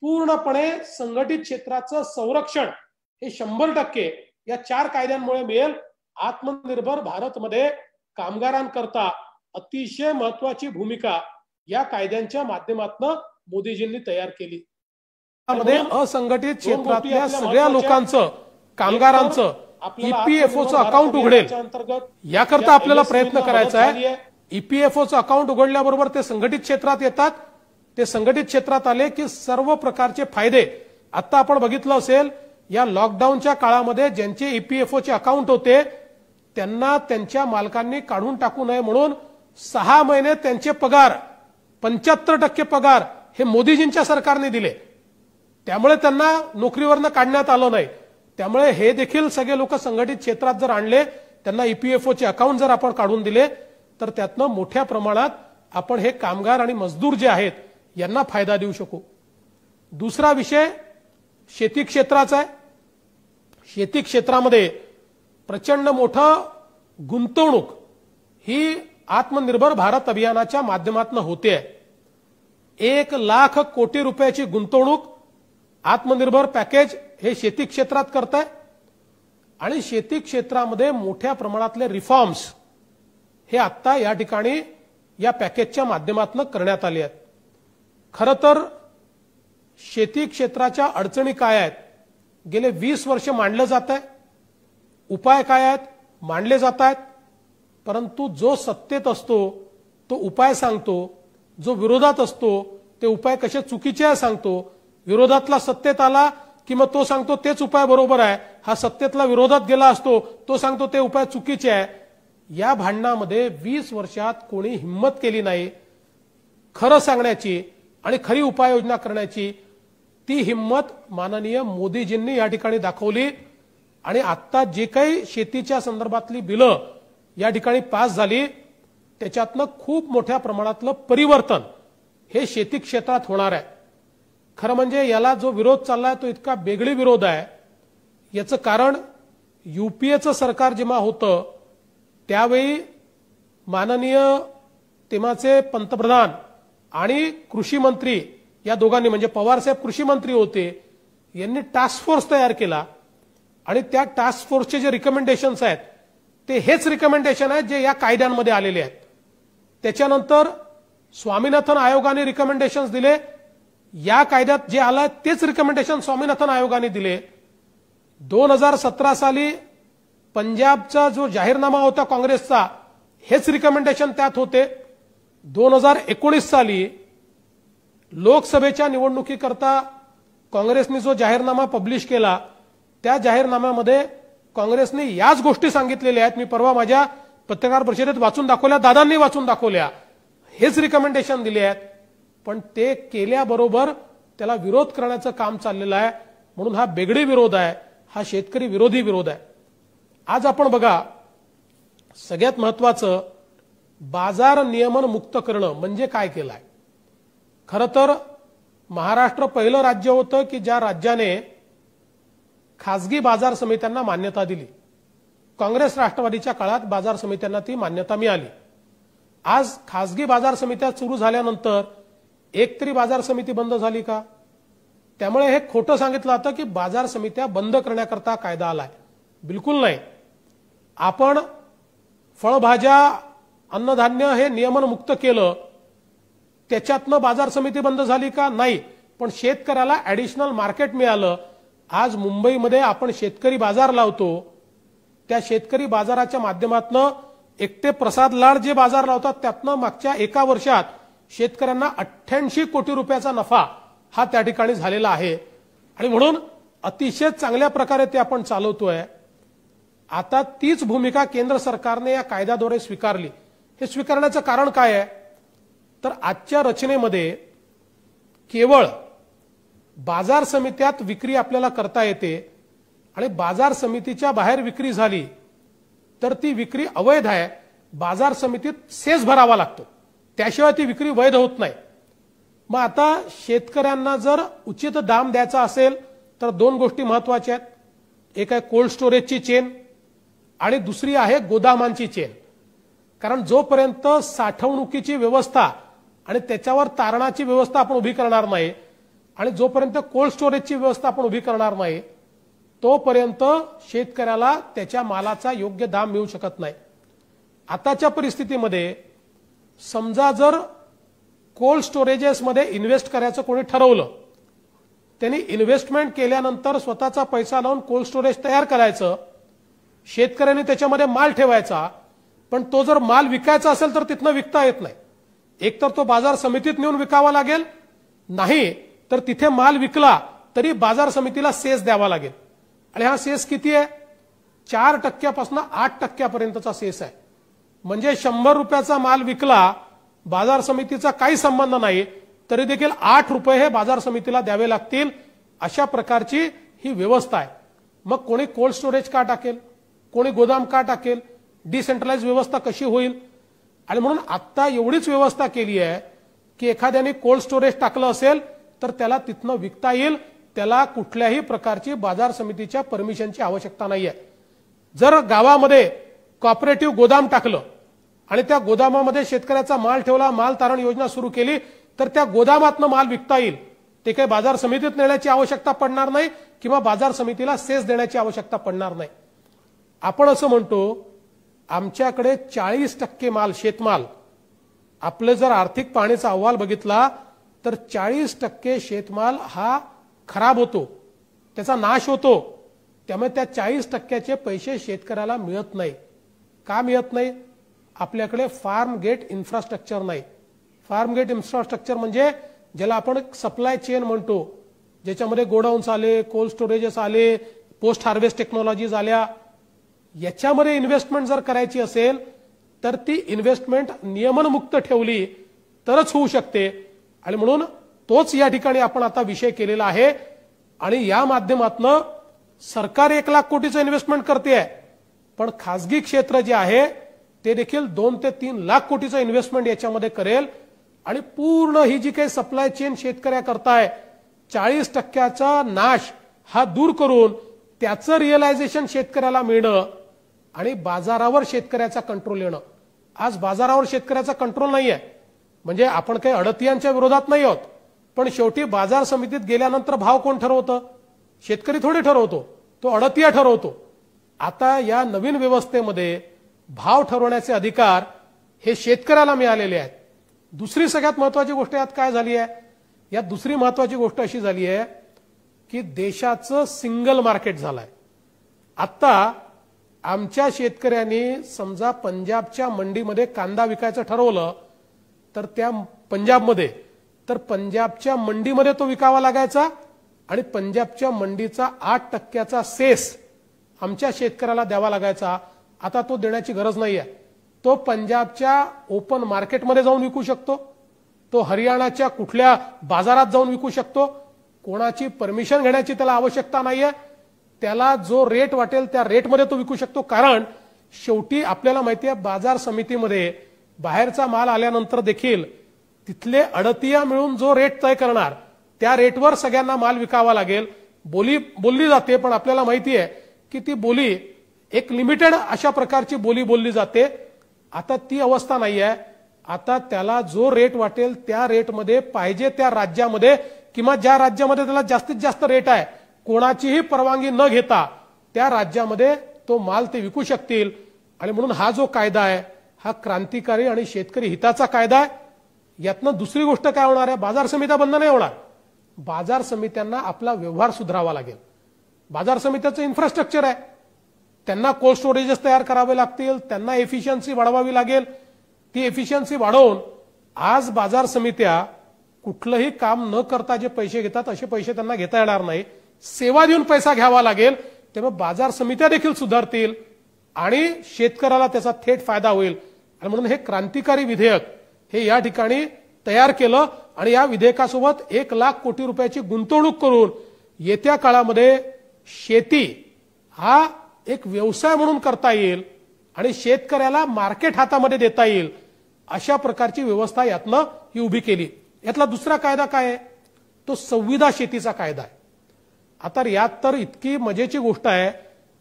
Speaker 3: पूर्णपणे संघटित क्षेत्राचं संरक्षण हे 100% या 4 कायद्यांमुळे मिळेल. आत्मनिर्भर भारतमध्ये कामगारांकरता अतिशय महत्वाची भूमिका या कायद्यांच्या माध्यमातून मोदीजींनी तयार केली. असंघटित क्षेत्रातल्या सगळ्या लोकांचं कामगारांचं EPFOचं अकाउंट उघडेल याकरता आपल्याला प्रयत्न करायचा आहे. EPFOचं अकाउंट उघडल्याबरोबर ते संघटित क्षेत्रात येतात. ते संघटित क्षेत्रात आले की सर्व प्रकारचे फायदे आता आपण बघितलं असेल या लॉकडाऊनच्या काळामध्ये ज्यांचे EPFOचे अकाउंट होते त्यांना त्यांच्या मालकांनी काढून टाकू नये म्हणून 6 महिने त्यांचे पगार 75% पगार हे मोदीजींच्या सरकारने दिले. त्यामुळे त्यांना नोकरीवरनं काढण्यात आलं नाही. त्यामुळे हे देखील सगळे लोक संघटित क्षेत्रात जर आणले त्यांना EPFOचे अकाउंट जर आपण काढून दिले तर त्यातनं मोठ्या प्रमाणात आपण हे कामगार आणि मजदूर जे आहेत यांना फायदा देऊ शकू. दुसरा विषय शेती क्षेत्राचा आहे. शेती क्षेत्रामध्ये प्रचंड मोठं गुंतवणूक ही आत्मनिर्भर भारत अभियानाच्या माध्यमातून होते. 1 लाख कोटी रुपयाची गुंतवणूक आत्मनिर्भर पॅकेज हे शेती क्षेत्रात करताय आणि शेती क्षेत्रामध्ये मोठ्या प्रमाणातले रिफॉर्म्स हे आता या ठिकाणी या पॅकेजच्या माध्यमातून करण्यात आले आहेत. खरं तर शेती क्षेत्राच्या अडचणी काय आहेत गेले 20 वर्ष मांडलं जात आहे. उपाय काय आहेत मांडले जात आहेत, परंतु जो सत्तेत असतो तो उपाय सांगतो, जो विरोधात असतो ते उपाय कसे चुकीचे आहे सांगतो. विरोधातला सत्तेत आला की मग तो सांगतो तेच उपाय बरोबर आहे, हा सत्तेतला विरोधात गेला असतो तो सांगतो ते उपाय चुकीचे आहे. या भांडणामध्ये 20 वर्षात कोणी हिम्मत केली नाही खरं सांगण्याची आणि खरी उपाययोजना करण्याची. ती हिम्मत माननीय मोदीजींनी या ठिकाणी दाखवली आणि आता जे काही शेतीच्या संदर्भातली बिलं या ठिकाणी पास झाली त्याच्यातनं खूप मोठ्या प्रमाणातलं परिवर्तन हे शेती क्षेत्रात होणार आहे. खरं म्हणजे याला जो विरोध चाललाय तो इतका बेगळी विरोध आहे. याचं कारण युपीएचं सरकार जेव्हा होतं त्यावेळी माननीय तेव्हाचे पंतप्रधान आणि कृषी मंत्री या दोघांनी, म्हणजे पवार साहेब कृषी मंत्री होते, यांनी टास्क फोर्स तयार केला आणि त्या टास्क फोर्सचे जे रिकमेंडेशन्स आहेत ते हेच रिकमेंडेशन आहेत जे या कायद्यांमध्ये आलेले आहेत. त्याच्यानंतर स्वामीनाथन आयोगाने रिकमेंडेशन्स दिले, या कायद्यात जे आलं तेच रिकमेंडेशन स्वामीनाथन आयोगाने दिले. 2017 साली पंजाबचा जो जाहीरनामा होता काँग्रेसचा हेच रिकमेंडेशन त्यात होते. 2019 साली लोकसभेच्या निवडणुकीकरता काँग्रेसने जो जाहीरनामा पब्लिश केला त्या जाहीरनाम्यामध्ये काँग्रेसने याच गोष्टी सांगितलेल्या आहेत. मी परवा माझ्या पत्रकार परिषदेत वाचून दाखवल्या, दादांनी वाचून दाखवल्या, हेच रिकमेंडेशन दिले आहेत. पण ते केल्याबरोबर त्याला विरोध करण्याचं काम चाललेलं आहे. म्हणून हा बेगडी विरोध आहे, हा शेतकरी विरोधी विरोध आहे. आज आपण बघा सगळ्यात महत्वाचं बाजार नियमन मुक्त करणं म्हणजे काय केलंय. खरं तर महाराष्ट्र पहिलं राज्य होतं की ज्या राज्याने खासगी बाजार समित्यांना मान्यता दिली. काँग्रेस राष्ट्रवादीच्या काळात बाजार समित्यांना ती मान्यता मिळाली. आज खासगी बाजार समित्या सुरू झाल्यानंतर एक तरी बाजार समिती बंद झाली का? त्यामुळे हे खोटं सांगितलं जातं की बाजार समित्या बंद करण्याकरता कायदा आलाय. बिलकुल नाही. आपण फळभाज्या अन्नधान्य हे नियमन मुक्त केलं त्याच्यातनं बाजार समिती बंद झाली का? नाही. पण शेतकऱ्याला ऍडिशनल मार्केट मिळालं. आज मुंबईमध्ये आपण शेतकरी बाजार लावतो, त्या शेतकरी बाजाराच्या माध्यमातून एकटे प्रसाद लाड जे बाजार लावतात त्यातनं मागच्या एका वर्षात शेतकऱ्यांना 88 कोटी रुपयाचा नफा हा त्या ठिकाणी झालेला आहे. आणि म्हणून अतिशय चांगल्या प्रकारे ते आपण चालवतोय. आता तीच भूमिका केंद्र सरकारने या कायद्याद्वारे स्वीकारली. हे स्वीकारण्याचं कारण काय आहे तर आजच्या रचनेमध्ये केवळ बाजार समित्यात विक्री आपल्याला करता येते आणि बाजार समितीच्या बाहेर विक्री झाली तर ती विक्री अवैध आहे. बाजार समितीत सेस भरावा लागतो, त्याशिवाय ती विक्री वैध होत नाही. मग आता शेतकऱ्यांना जर उचित दाम द्यायचा असेल तर दोन गोष्टी महत्वाच्या आहेत. एक आहे कोल्ड स्टोरेजची चेन आणि दुसरी आहे गोदामांची चेन. कारण जोपर्यंत साठवणुकीची व्यवस्था आणि त्याच्यावर तारणाची व्यवस्था आपण उभी करणार नाही आणि जोपर्यंत कोल्ड स्टोरेजची व्यवस्था आपण उभी करणार नाही तोपर्यंत शेतकऱ्याला त्याच्या मालाचा योग्य दाम मिळू शकत नाही. आताच्या परिस्थितीमध्ये समजा जर कोल्ड स्टोरेजेसमध्ये इन्व्हेस्ट करायचं कोणी ठरवलं, त्यांनी इन्व्हेस्टमेंट केल्यानंतर स्वतःचा पैसा लावून कोल्ड स्टोरेज तयार करायचं, शेतकऱ्यांनी त्याच्यामध्ये माल ठेवायचा, पण तो जर माल विकायचा असेल तर तिथनं विकता येत नाही. एकतर तो बाजार समितीत नेऊन विकावा लागेल, नाही तर तिथे माल विकला तरी बाजार समितीला सेस द्यावा लागेल. आणि हा सेस किती आहे? 4% 8% सेस आहे. म्हणजे 100 रुपयाचा माल विकला, बाजार समितीचा काही संबंध नाही, तरी देखील 8 रुपये हे बाजार समितीला द्यावे लागतील. अशा प्रकारची ही व्यवस्था आहे. मग कोणी कोल्ड स्टोरेज का टाकेल, कोणी गोदाम का टाकेल, डिसेंट्रलाइज व्यवस्था कशी होईल? आणि म्हणून आता एवढीच व्यवस्था केली आहे की एखाद्याने कोल्ड स्टोरेज टाकलं असेल तर त्याला तिथनं विकता येईल, त्याला कुठल्याही प्रकारची बाजार समितीच्या परमिशनची आवश्यकता नाहीये. जर गावामध्ये कॉपरेटिव्ह गोदाम टाकलं आणि त्या गोदामामध्ये शेतकऱ्याचा माल ठेवला, माल तारण योजना सुरू केली तर त्या गोदामातनं माल विकता येईल. ते काही बाजार समितीत नेण्याची आवश्यकता पडणार नाही किंवा बाजार समितीला सेस देण्याची आवश्यकता पडणार नाही. आपण असं म्हणतो आमच्याकडे 40% माल शेतमाल, आपले जर आर्थिक पाहणीचा अहवाल बघितला तर 40% शेतमाल हा खराब होतो. त्याचा नाश होतो. त्यामुळे त्या 40% पैसे शेतकऱ्याला मिळत नाही. का मिळत नाही? आपल्याकडे फार्म गेट इन्फ्रास्ट्रक्चर नाही. फार्म गेट इन्फ्रास्ट्रक्चर म्हणजे ज्याला आपण सप्लाय चेन म्हणतो, ज्याच्यामध्ये गोडाऊन्स आले, कोल्ड स्टोरेजेस आले, पोस्ट हार्वेस्ट टेक्नॉलॉजीज आल्या. याच्यामध्ये इन्व्हेस्टमेंट जर करायची असेल तर ती इन्व्हेस्टमेंट नियमनमुक्त ठेवली तरच होऊ शकते. आणि म्हणून तोच या ठिकाणी आपण आता विषय केलेला आहे. आणि या माध्यमातून सरकार 1 लाख कोटीचं इन्व्हेस्टमेंट करते, पण खासगी क्षेत्र जे आहे ते देखील 2 ते 3 लाख कोटीचं इन्व्हेस्टमेंट याच्यामध्ये करेल. आणि पूर्ण ही जी काही सप्लाय चेन शेतकऱ्या करताय 40%चा नाश हा दूर करून त्याचं रिअलायझेशन शेतकऱ्याला मिळणं आणि बाजारावर शेतकऱ्याचा कंट्रोल येणं. आज बाजारावर शेतकऱ्याचा कंट्रोल नाहीये. म्हणजे आपण काही अडतियांच्या विरोधात नाही आहोत, पण शेवटी बाजार समितीत गेल्यानंतर भाव कोण ठरवतं? शेतकरी थोडी ठरवतो, तो अडतिया ठरवतो. आता या नवीन व्यवस्थेमध्ये भाव ठरवण्याचे अधिकार हे शेतकऱ्याला मिळालेले आहेत. दुसरी सगळ्यात महत्वाची गोष्ट यात काय झाली आहे? यात दुसरी महत्वाची गोष्ट अशी झाली आहे की देशाचं सिंगल मार्केट झालंय. आता आमच्या शेतकऱ्यांनी समजा पंजाबच्या मंडीमध्ये कांदा विकायचं ठरवलं तर त्या पंजाबच्या मंडीमध्ये तो विकावा लागायचा आणि पंजाबच्या मंडीचा 8% सेस आमच्या शेतकऱ्याला द्यावा लागायचा. आता तो देण्याची गरज नाहीये. तो पंजाबच्या ओपन मार्केटमध्ये जाऊन विकू शकतो, तो हरियाणाच्या कुठल्या बाजारात जाऊन विकू शकतो. कोणाची परमिशन घेण्याची त्याला आवश्यकता नाहीये. त्याला जो रेट वाटेल त्या रेटमध्ये तो विकू शकतो. कारण शेवटी आपल्याला माहिती आहे बाजार समितीमध्ये बाहेरचा माल आल्यानंतर देखील तिथले अडतिया मिळून जो रेट तय करणार त्या रेटवर सगळ्यांना माल विकावा लागेल. बोलली जाते, पण आपल्याला माहिती आहे की ती बोली एक लिमिटेड अशा प्रकारची बोली बोलली जाते. आता ती अवस्था नाही आहे. आता त्याला जो रेट वाटेल त्या रेटमध्ये पाहिजे त्या राज्यामध्ये किंवा ज्या राज्यामध्ये त्याला जास्तीत जास्त रेट आहे कोणाचीही परवानगी न घेता त्या राज्यामध्ये तो माल ते विकू शकतील. आणि म्हणून हा जो कायदा आहे हा क्रांतिकारी आणि शेतकरी हिताचा कायदा आहे. यातनं दुसरी गोष्ट काय होणार आहे? बाजार समित्या बंद नाही होणार. बाजार समित्यांना आपला व्यवहार सुधारावा लागेल. बाजार समित्याचं इन्फ्रास्ट्रक्चर आहे, त्यांना कोल्ड स्टोरेजेस तयार करावे लागतील, त्यांना एफिशियन्सी वाढवावी लागेल. ती एफिशियन्सी वाढवून आज बाजार समित्या कुठलंही काम न करता जे पैसे घेतात असे पैसे त्यांना घेता येणार नाही. सेवा देऊन पैसा घ्यावा लागेल. तेव्हा बाजार समित्या देखील सुधारतील आणि शेतकऱ्याला त्याचा थेट फायदा होईल. आणि म्हणून हे क्रांतिकारी विधेयक हे या ठिकाणी तयार केलं आणि या विधेयकासोबत 1 लाख कोटी रुपयाची गुंतवणूक करून येत्या काळामध्ये शेती हा एक व्यवसाय म्हणून करता येईल आणि शेतकऱ्याला मार्केट हातामध्ये देता येईल अशा प्रकारची व्यवस्था यातनं ही उभी केली. यातला दुसरा कायदा काय आहे? तो संविदा शेतीचा कायदा आहे. आता यात तर इतकी मजेची गोष्ट आहे,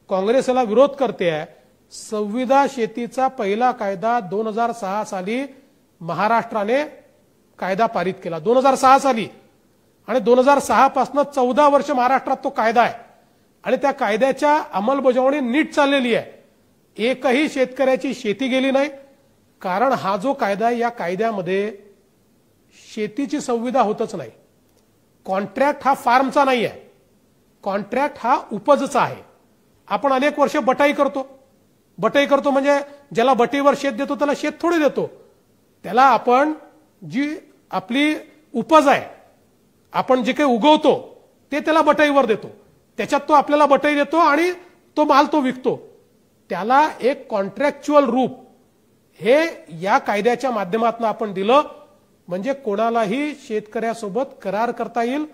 Speaker 3: काँग्रेस याला विरोध करते आहे. संविदा शेतीचा पहिला कायदा 2006 साली महाराष्ट्राने कायदा पारित केला 2006 साली आणि 2006 पासून 14 वर्ष महाराष्ट्रात तो कायदा आहे आणि त्या कायद्याच्या अंमलबजावणी नीट चाललेली आहे. एकही शेतकऱ्याची शेती गेली नाही. कारण हा जो कायदा आहे या कायद्यामध्ये शेतीची संविदा होतच नाही. कॉन्ट्रॅक्ट हा फार्मचा नाही आहे, कॉन्ट्रॅक्ट हा उपजचा आहे. आपण अनेक वर्ष बटाई करतो म्हणजे ज्याला बटीवर शेत देतो त्याला शेत थोडे देतो. त्याला आपण जी आपली उपज आहे, आपण जे काही उगवतो ते त्याला बटाईवर देतो. त्याच्यात तो आपल्याला बटाई देतो आणि तो माल तो विकतो. त्याला एक कॉन्ट्रॅक्च्युअल रूप हे या कायद्याच्या माध्यमातून आपण दिलं. म्हणजे कोणालाही शेतकऱ्यासोबत करार करता येईल.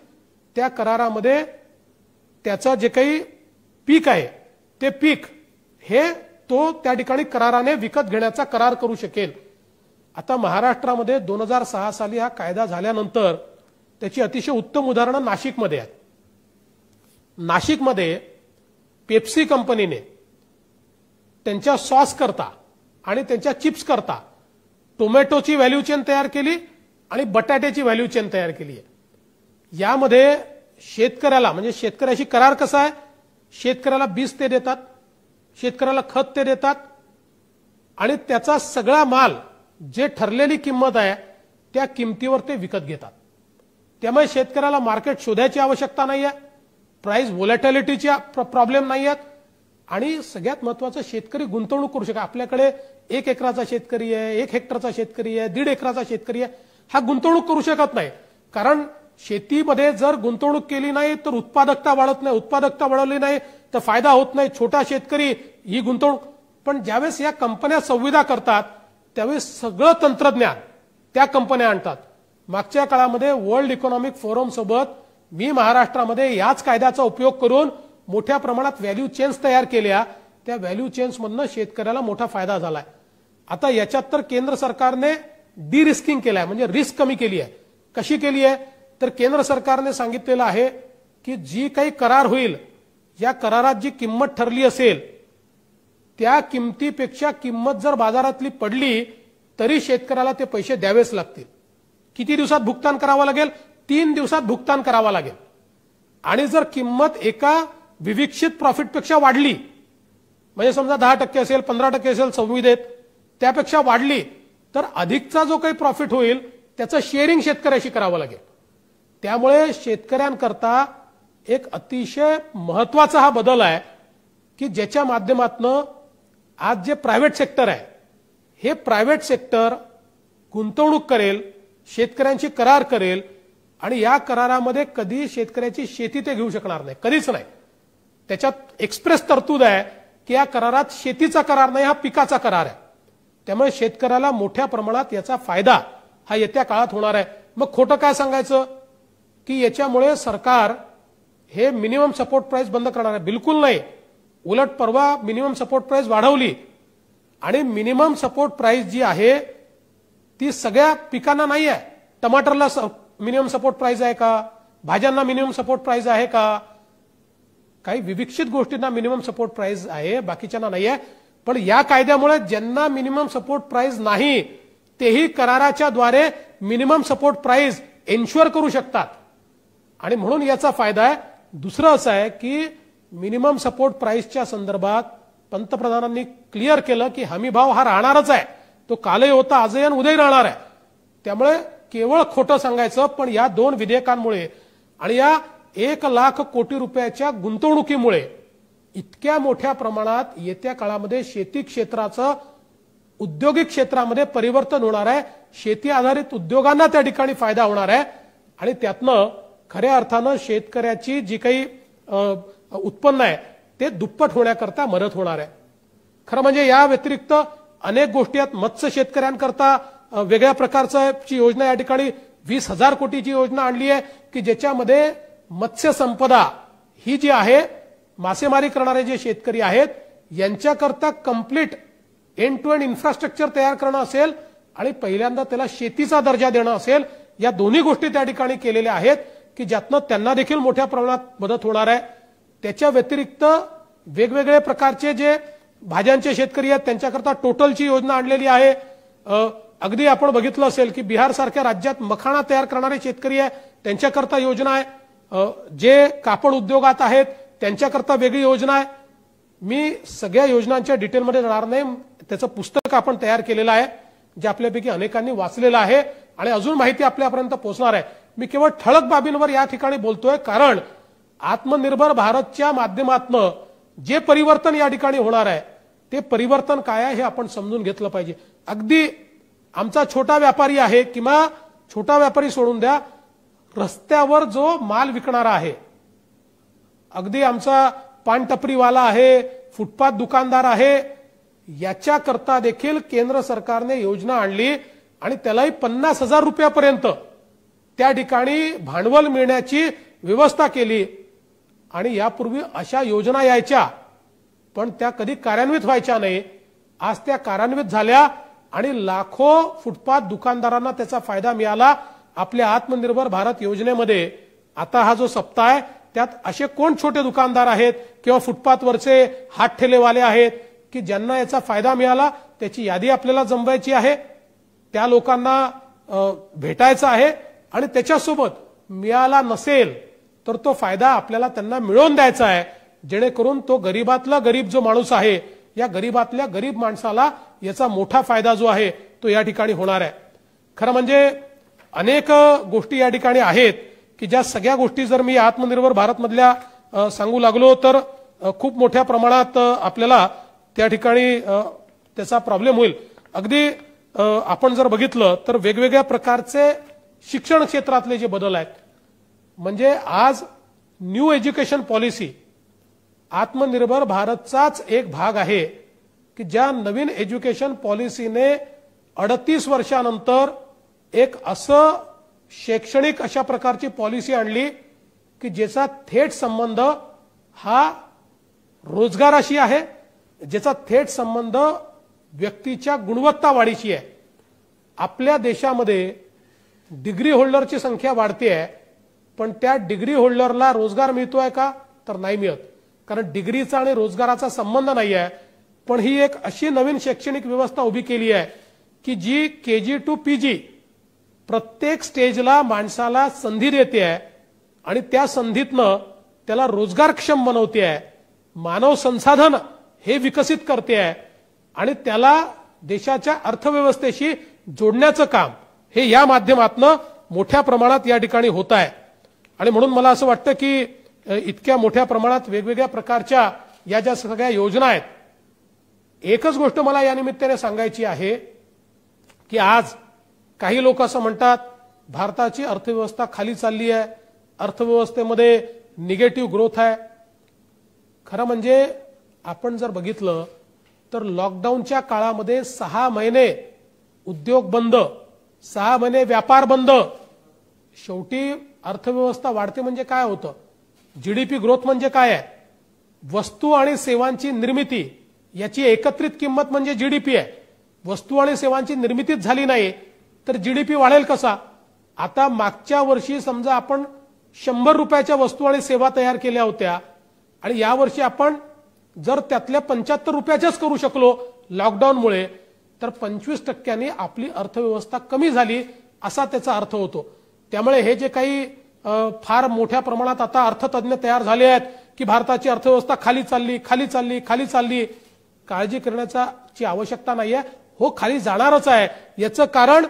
Speaker 3: त्या करारामध्ये त्याचं जे काही पीक आहे ते पीक हे तो त्या ठिकाणी कराराने विकत घेण्याचा करार करू शकेल. आता महाराष्ट्रामध्ये 2006 साली हा कायदा झाल्यानंतर त्याची अतिशय उत्तम उदाहरणं नाशिकमध्ये आहेत. नाशिकमध्ये पेप्सी कंपनीने त्यांच्या सॉस करता आणि त्यांच्या चिप्स करता टोमॅटोची व्हॅल्यू चेन तयार केली आणि बटाट्याची व्हॅल्यू चेन तयार केली आहे. यामध्ये शेतकऱ्याला म्हणजे शेतकऱ्याशी करार कसा आहे? शेतकऱ्याला बीज ते देतात, शेतकऱ्याला खत ते देतात आणि त्याचा सगळा माल जे ठरलेली किंमत आहे त्या किमतीवर ते विकत घेतात. त्यामुळे शेतकऱ्याला मार्केट शोधायची आवश्यकता नाहीये. प्राइस व्होलॅटिलिटीच्या प्रॉब्लेम नाही आहेत आणि सगळ्यात महत्वाचं शेतकरी गुंतवणूक करू शकतो. आपल्याकडे 1 एकराचा शेतकरी आहे, 1 हेक्टरचा शेतकरी आहे, 1.5 एकराचा शेतकरी आहे, हा गुंतवणूक करू शकत नाही. कारण शेतीमध्ये जर गुंतवणूक केली नाही तर उत्पादकता वाढत नाही, उत्पादकता वाढवली नाही तर फायदा होत नाही. छोटा शेतकरी ही गुंतवणूक. पण ज्यावेळेस या कंपन्या संविदा करतात त्यावेळेस सगळं तंत्रज्ञान त्या कंपन्या आणतात. मागच्या काळामध्ये वर्ल्ड इकॉनॉमिक फोरम सोबत मी महाराष्ट्रामध्ये याच कायद्याचा उपयोग करून मोठ्या प्रमाणात व्हॅल्यू चेन्स तयार केल्या. त्या व्हॅल्यू चेन्समधनं शेतकऱ्याला मोठा फायदा झालाय. आता याच्यात तर केंद्र सरकारने डी रिस्किंग केलाय, म्हणजे रिस्क कमी केली आहे. कशी केली आहे तर केंद्र सरकारने सांगितलेलं आहे की जी काही करार होईल या करारात जी किंमत ठरली असेल त्या किमतीपेक्षा किंमत जर बाजारातली पडली तरी शेतकऱ्याला ते पैसे द्यावेच लागतील. किती दिवसात भुगतान करावं लागेल? 3 दिवसात भुगतान करावं लागेल. आणि जर किंमत एका विविक्षित प्रॉफिटपेक्षा वाढली, म्हणजे समजा 10% असेल, 15% असेल संविदेत, त्यापेक्षा वाढली तर अधिकचा जो काही प्रॉफिट होईल त्याचं शेअरिंग शेतकऱ्याशी करावं लागेल. त्यामुळे शेतकऱ्यांकरता एक अतिशय महत्वाचा हा बदल आहे की ज्याच्या माध्यमातून आज जे प्रायव्हेट सेक्टर आहे हे प्रायव्हेट सेक्टर गुंतवणूक करेल, शेतकऱ्यांशी करार करेल आणि या करारामध्ये कधी शेतकऱ्याची शेती ते घेऊ शकणार नाही, कधीच नाही. त्याच्यात एक्सप्रेस तरतूद आहे की या करारात शेतीचा करार नाही, हा पिकाचा करार आहे. त्यामुळे शेतकऱ्याला मोठ्या प्रमाणात याचा फायदा हा येत्या काळात होणार आहे. मग खोटं काय सांगायचं की याच्यामुळे सरकार हे मिनिमम सपोर्ट प्राइस बंद करणार आहे? बिलकुल नाही. उलट परवा मिनिमम सपोर्ट प्राइस वाढवली आणि मिनिमम सपोर्ट प्राइस जी आहे ती सगळ्या पिकांना नाही आहे. टमाटरला मिनिमम सपोर्ट प्राइस आहे का? भाज्यांना मिनिमम सपोर्ट प्राइस आहे का? काही विविक्षित गोष्टींना मिनिमम सपोर्ट प्राइस आहे, बाकीच्यांना नाही आहे. पण या कायद्यामुळे ज्यांना मिनिमम सपोर्ट प्राइस नाही तेही कराराच्या द्वारे मिनिमम सपोर्ट प्राइस एन्श्युअर करू शकतात आणि म्हणून याचा फायदा आहे. दुसरं असं आहे की मिनिमम सपोर्ट प्राइसच्या संदर्भात पंतप्रधानांनी क्लिअर केलं की हमी भाव हा राहणारच आहे, तो कालही होता, आजही आणि उद्याही राहणार आहे. त्यामुळे केवळ खोटं सांगायचं. पण या 2 विधेयकांमुळे आणि या 1 लाख कोटी रुपयाच्या गुंतवणुकीमुळे इतक्या मोठ्या प्रमाणात येत्या काळामध्ये शेती क्षेत्राचं औद्योगिक क्षेत्रामध्ये परिवर्तन होणार आहे. शेती आधारित उद्योगांना त्या ठिकाणी फायदा होणार आहे आणि त्यातनं खऱ्या अर्थानं शेतकऱ्याची जी काही उत्पन्न आहे ते दुप्पट होण्याकरता मदत होणार आहे. खरं म्हणजे या व्यतिरिक्त अनेक गोष्टी आहेत. मत्स्य शेतकऱ्यांकरता वेगळ्या प्रकारची योजना या ठिकाणी 20,000 कोटीची योजना आणली आहे की ज्याच्यामध्ये मत्स्य संपदा ही जी आहे, मासेमारी करणारे जे शेतकरी आहेत यांच्याकरता complete end to end infrastructure तयार करणं असेल आणि पहिल्यांदा त्याला शेतीचा दर्जा देणं असेल, या दोन्ही गोष्टी त्या ठिकाणी केलेल्या आहेत की ज्यातनं त्यांना देखील मोठ्या प्रमाणात मदत होणार आहे. त्याच्या व्यतिरिक्त वेगवेगळे प्रकारचे जे भाज्यांचे शेतकरी आहेत त्यांच्याकरता टोटलची योजना आणलेली आहे. अगदी आपण बघितलं असेल की बिहार सारख्या राज्यात मखाणा तयार करणारे शेतकरी आहे त्यांच्याकरता योजना आहे. जे कापड उद्योगात आहेत त्यांच्याकरता वेगळी योजना आहे. मी सगळ्या योजनांच्या डिटेलमध्ये जाणार नाही. त्याचं पुस्तक आपण तयार केलेलं आहे जे आपल्यापैकी अनेकांनी वाचलेलं आहे आणि अजून माहिती आपल्यापर्यंत पोहोचणार आहे. मी केवळ ठळक बाबींवर या ठिकाणी बोलतोय कारण आत्मनिर्भर भारतच्या माध्यमातून जे परिवर्तन या ठिकाणी होणार आहे ते परिवर्तन काय आहे हे आपण समजून घेतलं पाहिजे. अगदी आमचा छोटा व्यापारी आहे किंवा छोटा व्यापारी सोडून द्या, रस्त्यावर जो माल विकणारा आहे, अगदी आमचा पानटपरीवाला आहे, फुटपाथ दुकानदार आहे, याच्याकरता देखील केंद्र सरकारने योजना आणली आणि त्यालाही 50,000 रुपयापर्यंत त्या ठिकाणी भांडवल मिळण्याची व्यवस्था केली. आणि यापूर्वी अशा योजना यायच्या पण त्या कधी कार्यान्वित व्हायच्या नाही. आज त्या कार्यान्वित झाल्या आणि लाखो फुटपाथ दुकानदारांना त्याचा फायदा मिळाला. आपल्या आत्मनिर्भर भारत योजनेमध्ये आता हा जो सप्ताह आहे त्यात असे कोण छोटे दुकानदार आहेत किंवा फुटपाथवरचे हात ठेलेवाले आहेत की ज्यांना याचा फायदा मिळाला, त्याची यादी आपल्याला जमवायची आहे, त्या लोकांना भेटायचं आहे आणि त्याच्यासोबत मिळाला नसेल तर तो फायदा आपल्याला त्यांना मिळवून द्यायचा आहे, जेणेकरून तो गरीबातला गरीब जो माणूस आहे या गरीबातल्या गरीब माणसाला याचा मोठा फायदा जो आहे तो या ठिकाणी होणार आहे. खरं म्हणजे अनेक गोष्टी या ठिकाणी आहेत की ज्या सगळ्या गोष्टी जर मी आत्मनिर्भर भारत मधल्या सांगू लागलो तर खूप मोठ्या प्रमाणात आपल्याला त्या ठिकाणी त्याचा प्रॉब्लेम होईल. अगदी आपण जर बघितलं तर वेगवेगळ्या प्रकारचे शिक्षण क्षेत्रातले जे बदल आहेत, म्हणजे आज न्यू एज्युकेशन पॉलिसी आत्मनिर्भर भारतचाच एक भाग आहे की ज्या नवीन एज्युकेशन पॉलिसीने 38 वर्षानंतर एक असं शैक्षणिक अशा प्रकारची पॉलिसी आणली की ज्याचा थेट संबंध हा रोजगाराशी आहे, ज्याचा थेट संबंध व्यक्तीच्या गुणवत्ता वाढीची आहे. आपल्या देशामध्ये डिग्री होल्डरची संख्या वाढते आहे, पण त्या डिग्री होल्डरला रोजगार मिळतोय का तर नाही मिळत, कारण डिग्रीचा आणि रोजगाराचा संबंध नाही आहे. पण ही एक अशी नवीन शैक्षणिक व्यवस्था उभी केली आहे की जी KG to PG प्रत्येक स्टेजला माणसाला संधी देते आहे आणि त्या संधीतनं त्याला रोजगारक्षम बनवते आहे, मानव संसाधन हे विकसित करते आहे आणि त्याला देशाच्या अर्थव्यवस्थेशी जोडण्याचं काम हे या माध्यमातून मोठ्या प्रमाणात या ठिकाणी होत आहे. आणि म्हणून मला असं वाटतं की इतक्या मोठ्या प्रमाणात वेगवेगळ्या प्रकारच्या या ज्या सगळ्या योजना आहेत, एकच गोष्ट मला या निमित्ताने सांगायची आहे की आज काही लोक असं म्हणतात भारताची अर्थव्यवस्था खाली चालली आहे, अर्थव्यवस्थेमध्ये निगेटिव्ह ग्रोथ आहे. खरं म्हणजे आपण जर बघितलं तर लॉकडाऊनच्या काळामध्ये 6 महिने उद्योग बंद, 6 महिने व्यापार बंद, शेवटी अर्थव्यवस्था वाढते म्हणजे काय होतं, GDP ग्रोथ म्हणजे काय आहे, वस्तू आणि सेवांची निर्मिती याची एकत्रित किंमत म्हणजे GDP आहे. वस्तू आणि सेवांची निर्मितीच झाली नाही तर GDP वाढेल कसा. आता मागच्या वर्षी समजा आपण 100 रुपयाच्या वस्तू आणि सेवा तयार केल्या होत्या आणि यावर्षी आपण जर त्यातल्या 75 रुपयाच्याच करू शकलो लॉकडाऊनमुळे, तर 25% आपली अर्थव्यवस्था कमी झाली असा त्याचा अर्थ होतो. त्यामुळे हे जे काही फार मोठ्या प्रमाणात आता अर्थतज्ञ तयार झाले आहेत की भारताची अर्थव्यवस्था खाली चालली खाली चालली खाली चालली, काळजी करण्याची आवश्यकता नाहीये. हो, खाली जाणारच आहे. याचं कारण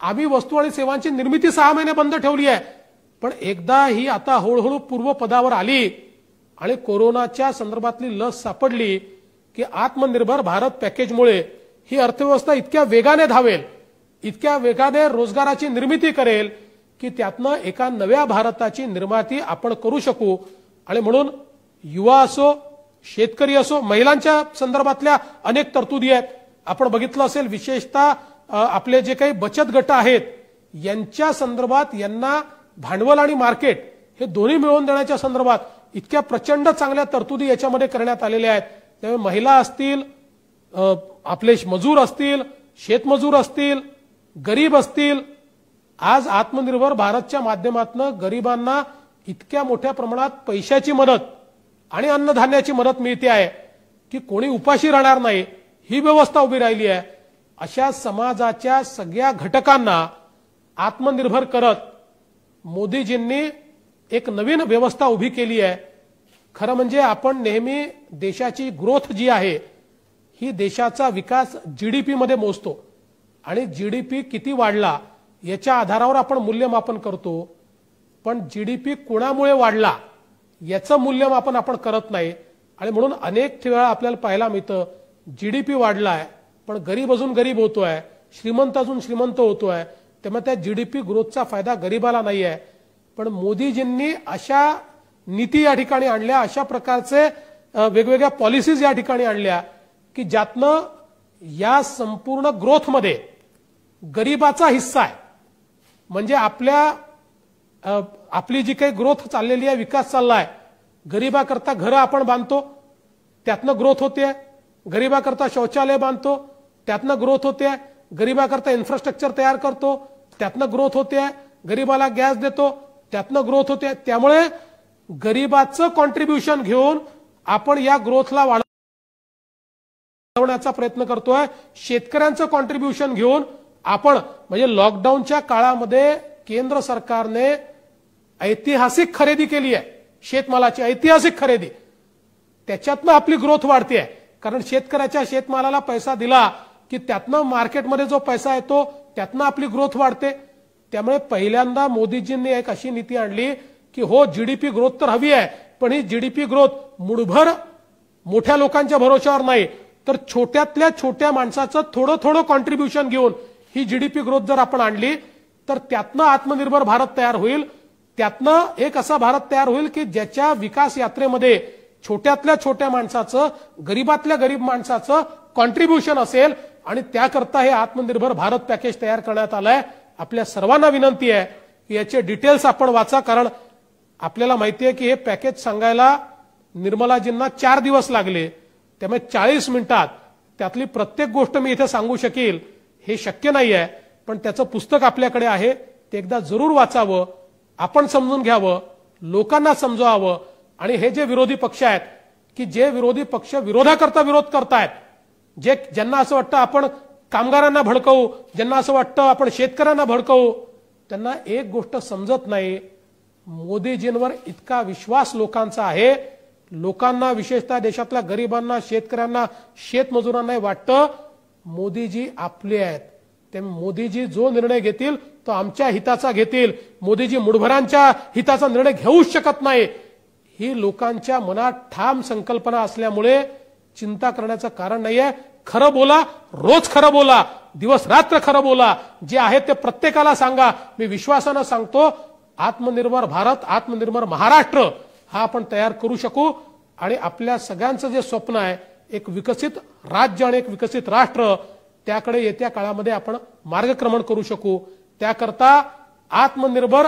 Speaker 3: आम्ही वस्तू आणि सेवांची निर्मिती 6 महिने बंद ठेवली आहे, पण एकदा ही आता हळूहळू पूर्वपदावर आली आणि कोरोनाच्या संदर्भातली लस सापडली की आत्मनिर्भर भारत पॅकेजमुळे ही अर्थव्यवस्था इतक्या वेगाने धावेल, इतक्या वेगाने रोजगाराची निर्मिती करेल की त्यातनं एका नव्या भारताची निर्मिती आपण करू शकू. आणि म्हणून युवा असो, शेतकरी असो, महिलांच्या संदर्भातल्या अनेक तरतुदी आहेत. आपण बघितलं असेल विशेषतः आपले जे काही बचत गट आहेत यांच्या संदर्भात यांना भांडवल आणि मार्केट हे दोन्ही मिळवून देण्याच्या संदर्भात इतक्या प्रचंड चांगल्या तरतुदी याच्यामध्ये करण्यात आलेल्या आहेत. त्यामुळे महिला असतील, आपले मजूर असतील, शेतमजूर असतील, गरीब असतील, आज आत्मनिर्भर भारतच्या माध्यमातून गरिबांना इतक्या मोठ्या प्रमाणात पैशाची मदत आणि अन्नधान्याची मदत मिळते आहे की कोणी उपाशी राहणार नाही, ही व्यवस्था उभी राहिली आहे. अशा समाजाच्या सगळ्या घटकांना आत्मनिर्भर करत मोदीजींनी एक नवीन व्यवस्था उभी केली आहे. खरं म्हणजे आपण नेहमी देशाची ग्रोथ जी आहे ही देशाचा विकास GDP मध्ये मोजतो आणि GDP किती वाढला याच्या आधारावर आपण मूल्यमापन करतो, पण GDP कोणामुळे वाढला याचं मूल्यमापन आपण करत नाही. आणि म्हणून अनेक वेळा आपल्याला पाहायला मिळतं GDP वाढलाय पण गरीब अजून गरीब होतोय, श्रीमंत अजून श्रीमंत होतोय. त्यामुळे त्या GDP ग्रोथचा फायदा गरीबाला नाही आहे. पण मोदीजींनी अशा नीती या ठिकाणी आणल्या, अशा प्रकारचे वेगवेगळ्या पॉलिसीज या ठिकाणी आणल्या की ज्यातनं या संपूर्ण ग्रोथमध्ये गरीबाचा हिस्सा आहे. म्हणजे आपली जी काही ग्रोथ चाललेली आहे, विकास चाललाय, गरीबाकरता घरं आपण बांधतो त्यातनं ग्रोथ होते, गरीबाकरता शौचालय बांधतो त्यातनं ग्रोथ होते, गरीबाकरता इन्फ्रास्ट्रक्चर तयार करतो त्यातनं ग्रोथ होते, गरीबाला गॅस देतो त्यातनं ग्रोथ होते. त्यामुळे गरीबाचं कॉन्ट्रीब्युशन घेऊन आपण या ग्रोथला वाढवण्याचा प्रयत्न करतोय. शेतकऱ्यांचं कॉन्ट्रीब्युशन घेऊन आपण, म्हणजे लॉकडाऊनच्या काळामध्ये केंद्र सरकारने ऐतिहासिक खरेदी केली आहे, शेतमालाची ऐतिहासिक खरेदी, त्याच्यातनं आपली ग्रोथ वाढते आहे. कारण शेतकऱ्याच्या शेतमालाला पैसा दिला की त्यातनं मार्केटमध्ये जो पैसा येतो त्यातनं आपली ग्रोथ वाढते. त्यामुळे पहिल्यांदा मोदीजींनी एक अशी नीती आणली की हो GDP ग्रोथ तर हवी आहे, पण पण ही जीडीपी ग्रोथ मुठभर मोठ्या लोकांच्या भरोश्यावर नाही, तर छोट्यातल्या छोट्या माणसाचं थोडं थोडं कॉन्ट्रीब्युशन घेऊन ही जीडीपी ग्रोथ जर आपण आणली तर त्यातनं आत्मनिर्भर भारत तयार होईल. त्यातनं एक असा भारत तयार होईल की ज्याच्या विकास यात्रेमध्ये छोट्यातल्या छोट्या माणसाचं, गरीबातल्या गरीब माणसाचं कॉन्ट्रीब्युशन असेल. आणि त्याकरता हे आत्मनिर्भर भारत पॅकेज तयार करण्यात आलंय. आपल्या सर्वांना विनंती आहे की याचे डिटेल्स आपण वाचा, कारण आपल्याला माहिती आहे की हे पॅकेज सांगायला निर्मलाजींना 4 दिवस लागले. त्यामुळे 40 मिनिटात त्यातली प्रत्येक गोष्ट मी इथे सांगू शकेल हे शक्य नाही आहे. पण त्याचं पुस्तक आपल्याकडे आहे, ते एकदा जरूर वाचावं, आपण समजून घ्यावं, लोकांना समजवावं. आणि हे जे विरोधी पक्ष आहेत की जे विरोधी पक्ष विरोधाकरता विरोध करतायत, ज्यांना असं वाटतं आपण कामगारांना भडकवू, ज्यांना असं वाटतं आपण शेतकऱ्यांना भडकवू, त्यांना एक गोष्ट समजत नाही. मोदीजींवर इतका विश्वास लोकांचा आहे. लोकांना, विशेषतः देशातल्या गरिबांना, शेतकऱ्यांना, शेतमजुरांना वाटतं मोदीजी आपले आहेत. ते मोदीजी जो निर्णय घेतील तो आमच्या हिताचा घेतील. मोदीजी मुठभरांच्या हिताचा निर्णय घेऊच शकत नाही. ही लोकांच्या मनात ठाम संकल्पना असल्यामुळे चिंता करण्याचं कारण नाहीये. खरं बोला, रोज खरं बोला, दिवस रात्र खरं बोला. जे आहे ते प्रत्येकाला सांगा. मी विश्वासानं सांगतो, आत्मनिर्भर भारत, आत्मनिर्भर महाराष्ट्र हा आपण तयार करू शकू. आणि आपल्या सगळ्यांचं जे स्वप्न आहे, एक विकसित राज्य आणि एक विकसित राष्ट्र, त्याकडे येत्या काळामध्ये आपण मार्गक्रमण करू शकू. त्याकरता आत्मनिर्भर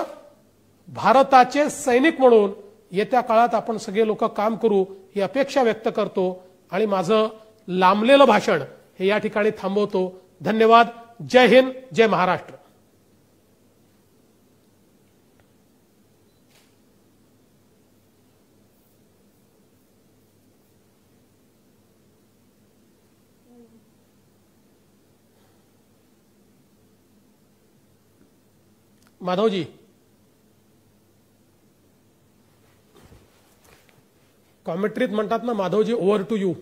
Speaker 3: भारताचे सैनिक म्हणून येत्या काळात आपण सगळे लोक काम करू ही अपेक्षा व्यक्त करतो. आणि माझं लांबलेलं भाषण हे या ठिकाणी थांबवतो. धन्यवाद. जय हिंद, जय महाराष्ट्र. माधवजी, कॉमेंट्रीत म्हणतात ना माधवजी, ओव्हर टू यू.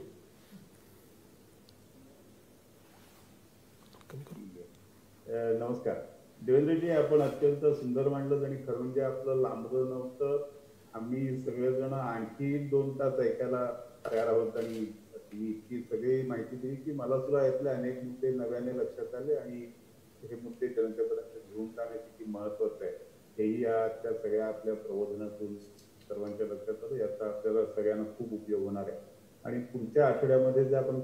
Speaker 1: नमस्कार देवेंद्रजी, आपण अत्यंत सुंदर मांडलं आणि खरं म्हणजे आपलं लांबलं नव्हतं. आम्ही सगळेजण आणखी 2 तास ऐकायला तयार आहोत आणि तुम्ही इतकी सगळी माहिती दिली की मला सुद्धा यातले अनेक मुद्दे नव्याने लक्षात आले आणि हे मुद्दे जनतेपर्यंत घेऊन जाण्याचे किती महत्वाचं आहे हेही या सगळ्या आपल्या प्रबोधनातून सर्वांच्या लक्षात आलं. याचा आपल्याला सगळ्यांना खूप उपयोग होणार आहे. आणि पुढच्या आठवड्यामध्ये जे आपण